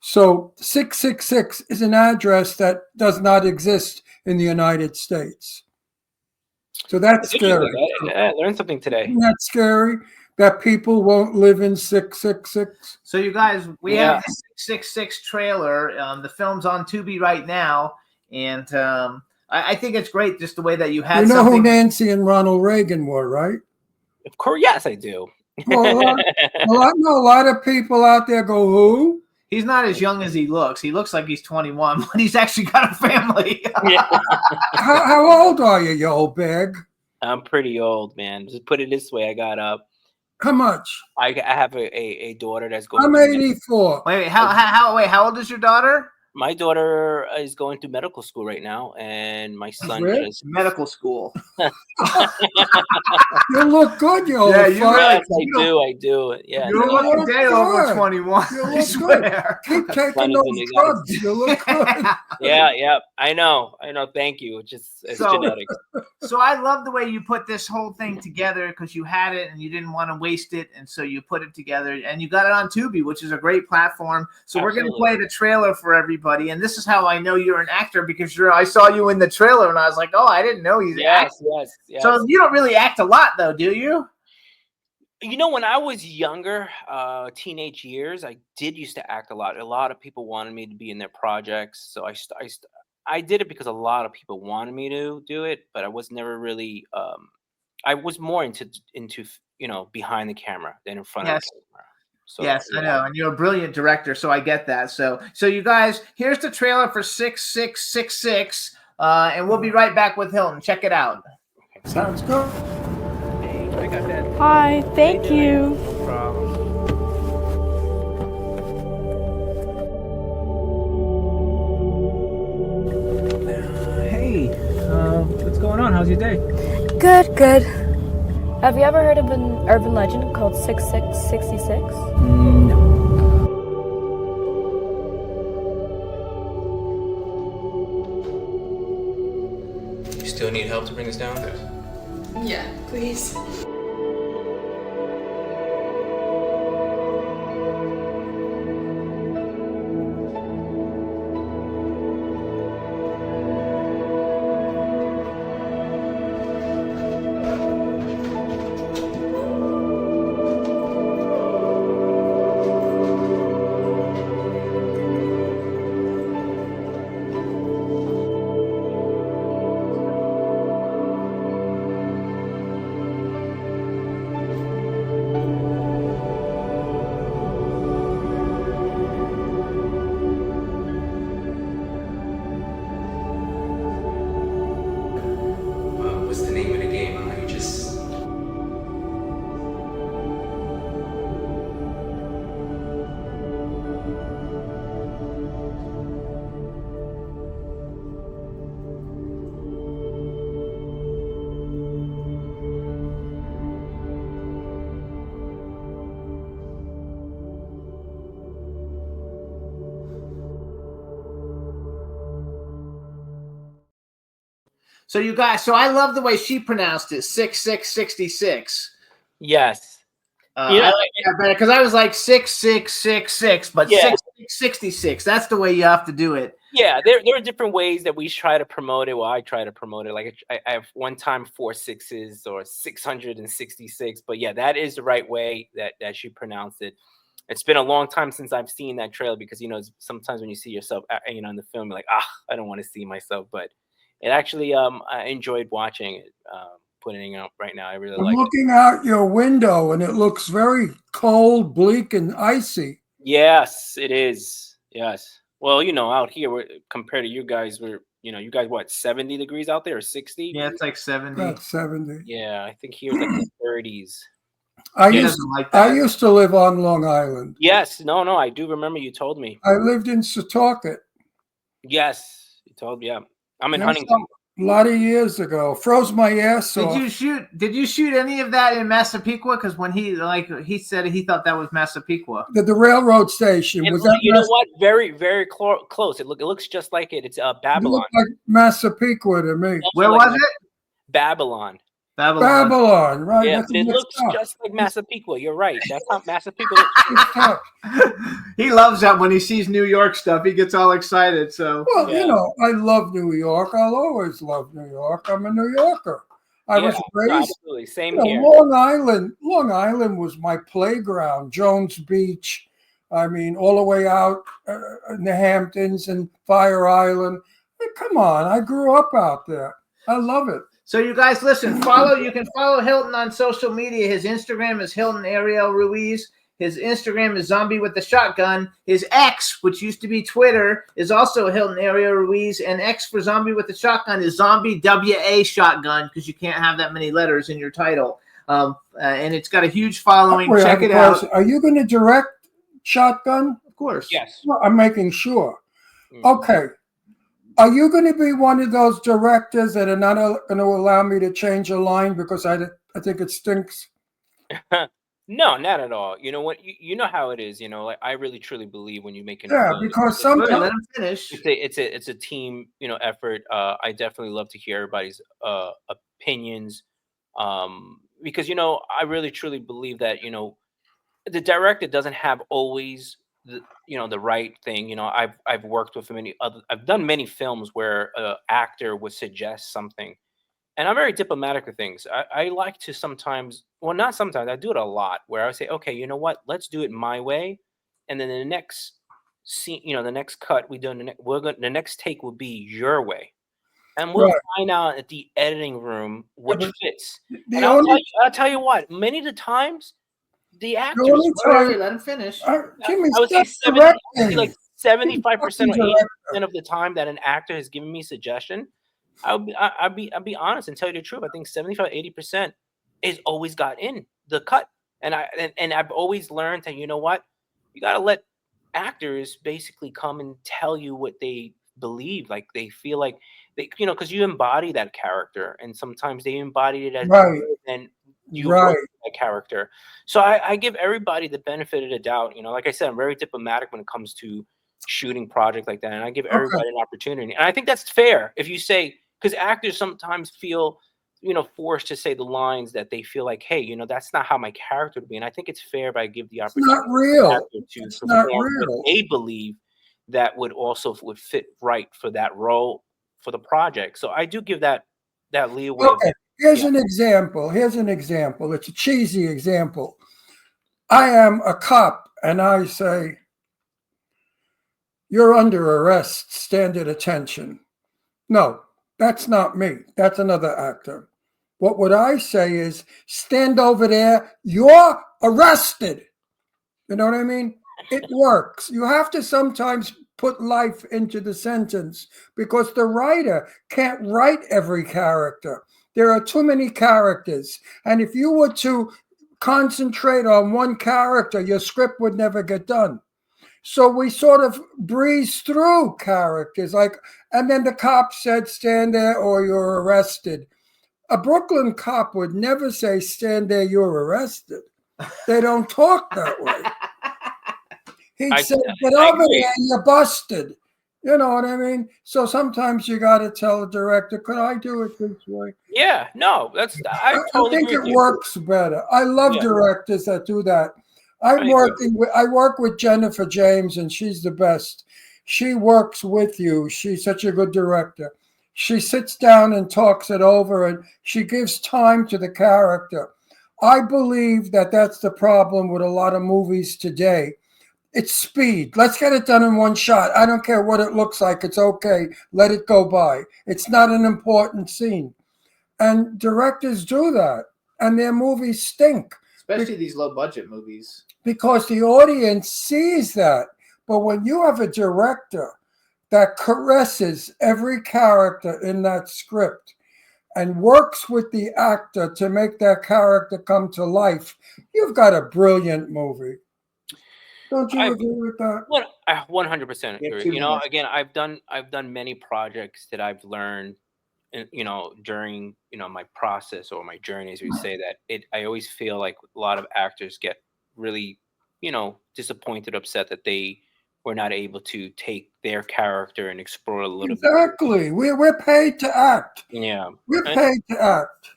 So 666 is an address that does not exist in the United States. So that's scary. I learned something today. Isn't that scary that people won't live in 666? So you guys, we have the 666 trailer. The film's on Tubi right now, and I think it's great just the way that you had. You know who Nancy and Ronald Reagan were, right? Of course, yes, I do. Well, I know a lot of people out there go, who? He's not as young as he looks. He looks like he's 21, but he's actually got a family. How old are you, you old bag? I'm pretty old, man. Just put it this way, I got How much? I have a daughter that's going. I'm 84. Wait, how old is your daughter? My daughter is going to medical school right now, and my son is medical school. You look good, you old fuck. Yes, I do. Yeah, you look a day over 21. I swear. Keep taking those drugs. You look good. Yeah. I know. Thank you. It's genetics. So I love the way you put this whole thing together because you had it and you didn't want to waste it, and so you put it together and you got it on Tubi, which is a great platform. So we're going to play the trailer for everybody, and this is how I know you're an actor because I saw you in the trailer and I was like, oh, I didn't know he's an actor. Yes. So you don't really act a lot, though, do you? When I was younger, teenage years, I used to act a lot. A lot of people wanted me to be in their projects, so I did it because a lot of people wanted me to do it, but I was never really. I was more into behind the camera than in front of the camera. So, yes, I know, and you're a brilliant director, so I get that. So you guys, here's the trailer for 6666, and we'll be right back with Hilton. Check it out. Sounds good. I got that. Hi, thank you. No problem. Hey, what's going on? How's your day? Good. Have you ever heard of an urban legend called 6666? No. You still need help to bring this down? Yeah, please. What's the name of the game? I know you just. So you guys, I love the way she pronounced it, 6666. Yes. I like that better because I was like 6666, but 6666. That's the way you have to do it. Yeah, there are different ways that we try to promote it. Well, I try to promote it. Like I have one time 4 6s or 666. But yeah, that is the right way that she pronounced it. It's been a long time since I've seen that trailer because sometimes when you see yourself in the film, you're like, I don't want to see myself. But it actually, I enjoyed watching it, putting it out right now. I really like it. I'm looking out your window and it looks very cold, bleak, and icy. Yes, it is. Yes. Well, out here, compared to you guys, you guys, what, 70 degrees out there or 60? Yeah, it's like 70. About 70. Yeah, I think here's like the 30s. I used to live on Long Island. Yes. No, I do remember you told me. I lived in Setauket. Yes. You told me, yeah. I'm in Huntington. A lot of years ago. Froze my ass Did off. Did you shoot any of that in Massapequa? Because when he said he thought that was Massapequa. The railroad station. Was that You know what? Very, very close. It looks just like it. It's It Babylon. looked like Massapequa to me. Where was it? Babylon. Babylon, right? Yeah, That's but it mixed looks up. just like Massapequa. You're right. That's how Massapequa looks. He loves that when he sees New York stuff. He gets all excited. So Well, you know, I love New York. I'll always love New York. I'm a New Yorker. I was raised. Absolutely. Same You know, here. Long Island was my playground. Jones Beach. I mean, all the way out in the Hamptons and Fire Island. Hey, come on, I grew up out there. I love it. So you guys listen, you can follow Hilton on social media. His Instagram is Hilton Ariel Ruiz. His Instagram is Zombie with the Shotgun. His X, which used to be Twitter, is also Hilton Ariel Ruiz. And X for Zombie with the Shotgun is Zombie WA Shotgun, because you can't have that many letters in your title. And it's got a huge following. Wait, Check it out. Are you going to direct Shotgun? Of course. Yes. Well, I'm making sure. Okay. Are you going to be one of those directors that are not going to allow me to change a line because I think it stinks? No, not at all. You know what? You know how it is. You know, like I really truly believe when you make an because sometimes let him finish. It's a team, effort. I definitely love to hear everybody's opinions, because I really truly believe that the director doesn't have always the right thing. I've worked with I've done many films where an actor would suggest something, and I'm very diplomatic with things. I like to sometimes, well, not sometimes, I do it a lot, where I say, okay, you know what, let's do it my way, and then the next scene, the next cut we do, the next take will be your way, and we'll find out at the editing room which fits. And I'll tell you what, many of the times, the actors. Let him finish. I would say 75% or 80% of the time that an actor has given me suggestion, I'll be honest and tell you the truth. I think 75-80% is always got in the cut, and I've always learned that you got to let actors basically come and tell you what they believe, like they feel like they, because you embody that character, and sometimes they embody it as and you wrote that character. So I give everybody the benefit of the doubt. Like I said, I'm very diplomatic when it comes to shooting projects like that, and I give everybody an opportunity. And I think that's fair. If you say, because actors sometimes feel, forced to say the lines that they feel like, hey, that's not how my character would be. And I think it's fair if I give the opportunity not real. to It's not perform real. what they believe that would fit right for that role for the project. So I do give that leeway. Okay. Here's an example. It's a cheesy example. I am a cop, and I say, you're under arrest, stand at attention. No, that's not me. That's another actor. What would I say is, stand over there, you're arrested. You know what I mean? It works. You have to sometimes put life into the sentence, because the writer can't write every character. There are too many characters. And if you were to concentrate on one character, your script would never get done. So we sort of breeze through characters, and then the cop said, stand there or you're arrested. A Brooklyn cop would never say, stand there, you're arrested. They don't talk that way. He'd say, get over there, you're busted. You know what I mean? So sometimes you got to tell the director, could I do it this way? Yeah, no, I totally think agree it works better. I love directors that do that. I work with Jennifer James, and she's the best. She works with you. She's such a good director. She sits down and talks it over, and she gives time to the character. I believe that that's the problem with a lot of movies today. It's speed. Let's get it done in one shot. I don't care what it looks like. It's okay. Let it go by. It's not an important scene. And directors do that, and their movies stink. Especially these low-budget movies. Because the audience sees that. But when you have a director that caresses every character in that script and works with the actor to make that character come to life, you've got a brilliant movie. Don't you agree with that? I 100% agree. Again, I've done many projects that I've learned during my process or my journey, as we say, that I always feel like a lot of actors get really disappointed, upset that they were not able to take their character and explore a little bit. Exactly. We're paid to act. Yeah, We're paid to act.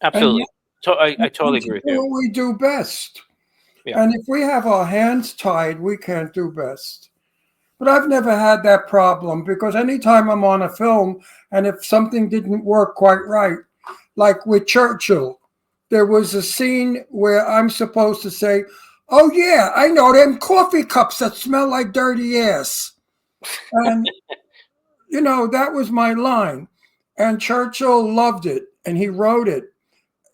Absolutely. I totally agree with you. What we do best. Yeah. And if we have our hands tied, we can't do best. But I've never had that problem, because anytime I'm on a film and if something didn't work quite right, like with Churchill, there was a scene where I'm supposed to say, "Oh yeah, I know them coffee cups that smell like dirty ass." And, that was my line. And Churchill loved it, and he wrote it.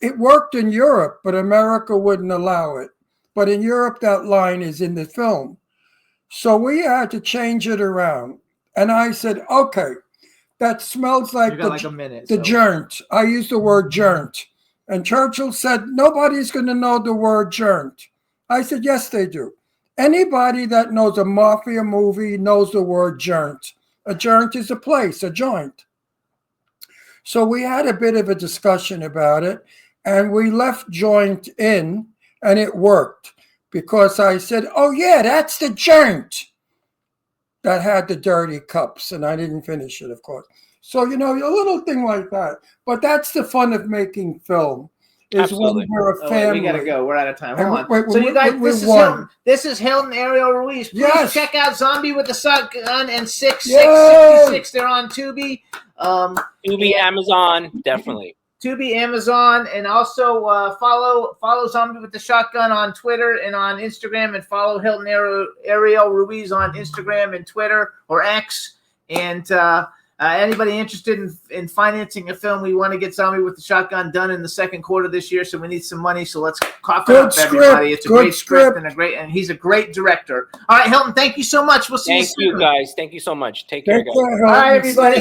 It worked in Europe, but America wouldn't allow it. But in Europe, that line is in the film. So we had to change it around. And I said, okay, that smells like a minute, the joint. I used the word joint. And Churchill said, nobody's going to know the word joint. I said, yes, they do. Anybody that knows a mafia movie knows the word joint. A joint is a place, a joint. So we had a bit of a discussion about it, and we left joint in, and it worked, because I said, oh yeah, that's the joint that had the dirty cups, and I didn't finish it, of course. So, a little thing like that. But that's the fun of making film, is Absolutely. when we're a family. We gotta go. We're out of time. Hold on. Wait, So you guys, we're this is Hilton Ariel Ruiz. Please Yes. check out Zombie with the Shotgun and 6666. They're on Tubi. Tubi, Amazon, definitely. Tubi, Amazon, and also follow Zombie with the Shotgun on Twitter and on Instagram, and follow Hilton Ariel Ruiz on Instagram and Twitter, or X. And anybody interested in financing a film, we want to get Zombie with the Shotgun done in the second quarter this year, so we need some money. So let's cough it up, everybody. It's a great script and he's a great director. All right, Hilton, thank you so much. We'll see you soon. Thank you, guys. Thank you so much. Take care, guys. All right, everybody.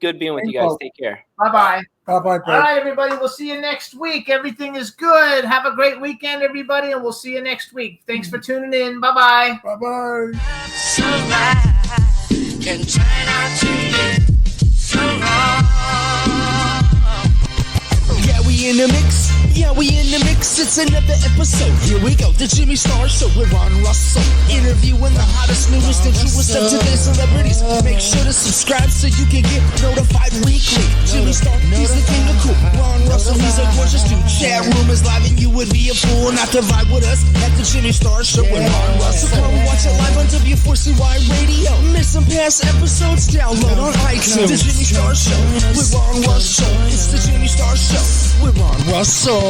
Good being with you guys. Take care. Bye-bye. Bye-bye. All right, everybody. We'll see you next week. Everything is good. Have a great weekend, everybody, and we'll see you next week. Thanks for tuning in. Bye-bye. Bye-bye. Can turn out to be so wrong. Yeah, we in the mix. Yeah, we in the mix. It's another episode. Here we go. The Jimmy Star Show with Ron Russell. Interviewing the hottest, newest, and truest of today's celebrities. Make sure to subscribe so you can get notified weekly. Jimmy Star, he's the king of cool. Ron Russell, he's a gorgeous dude. Chat room is live and you would be a fool not to vibe with us at the Jimmy Star Show with Ron Russell. So come watch it live on W4CY Radio. Miss some past episodes, download on iTunes. The Jimmy Star Show with Ron Russell. It's the Jimmy Star Show with Ron Russell.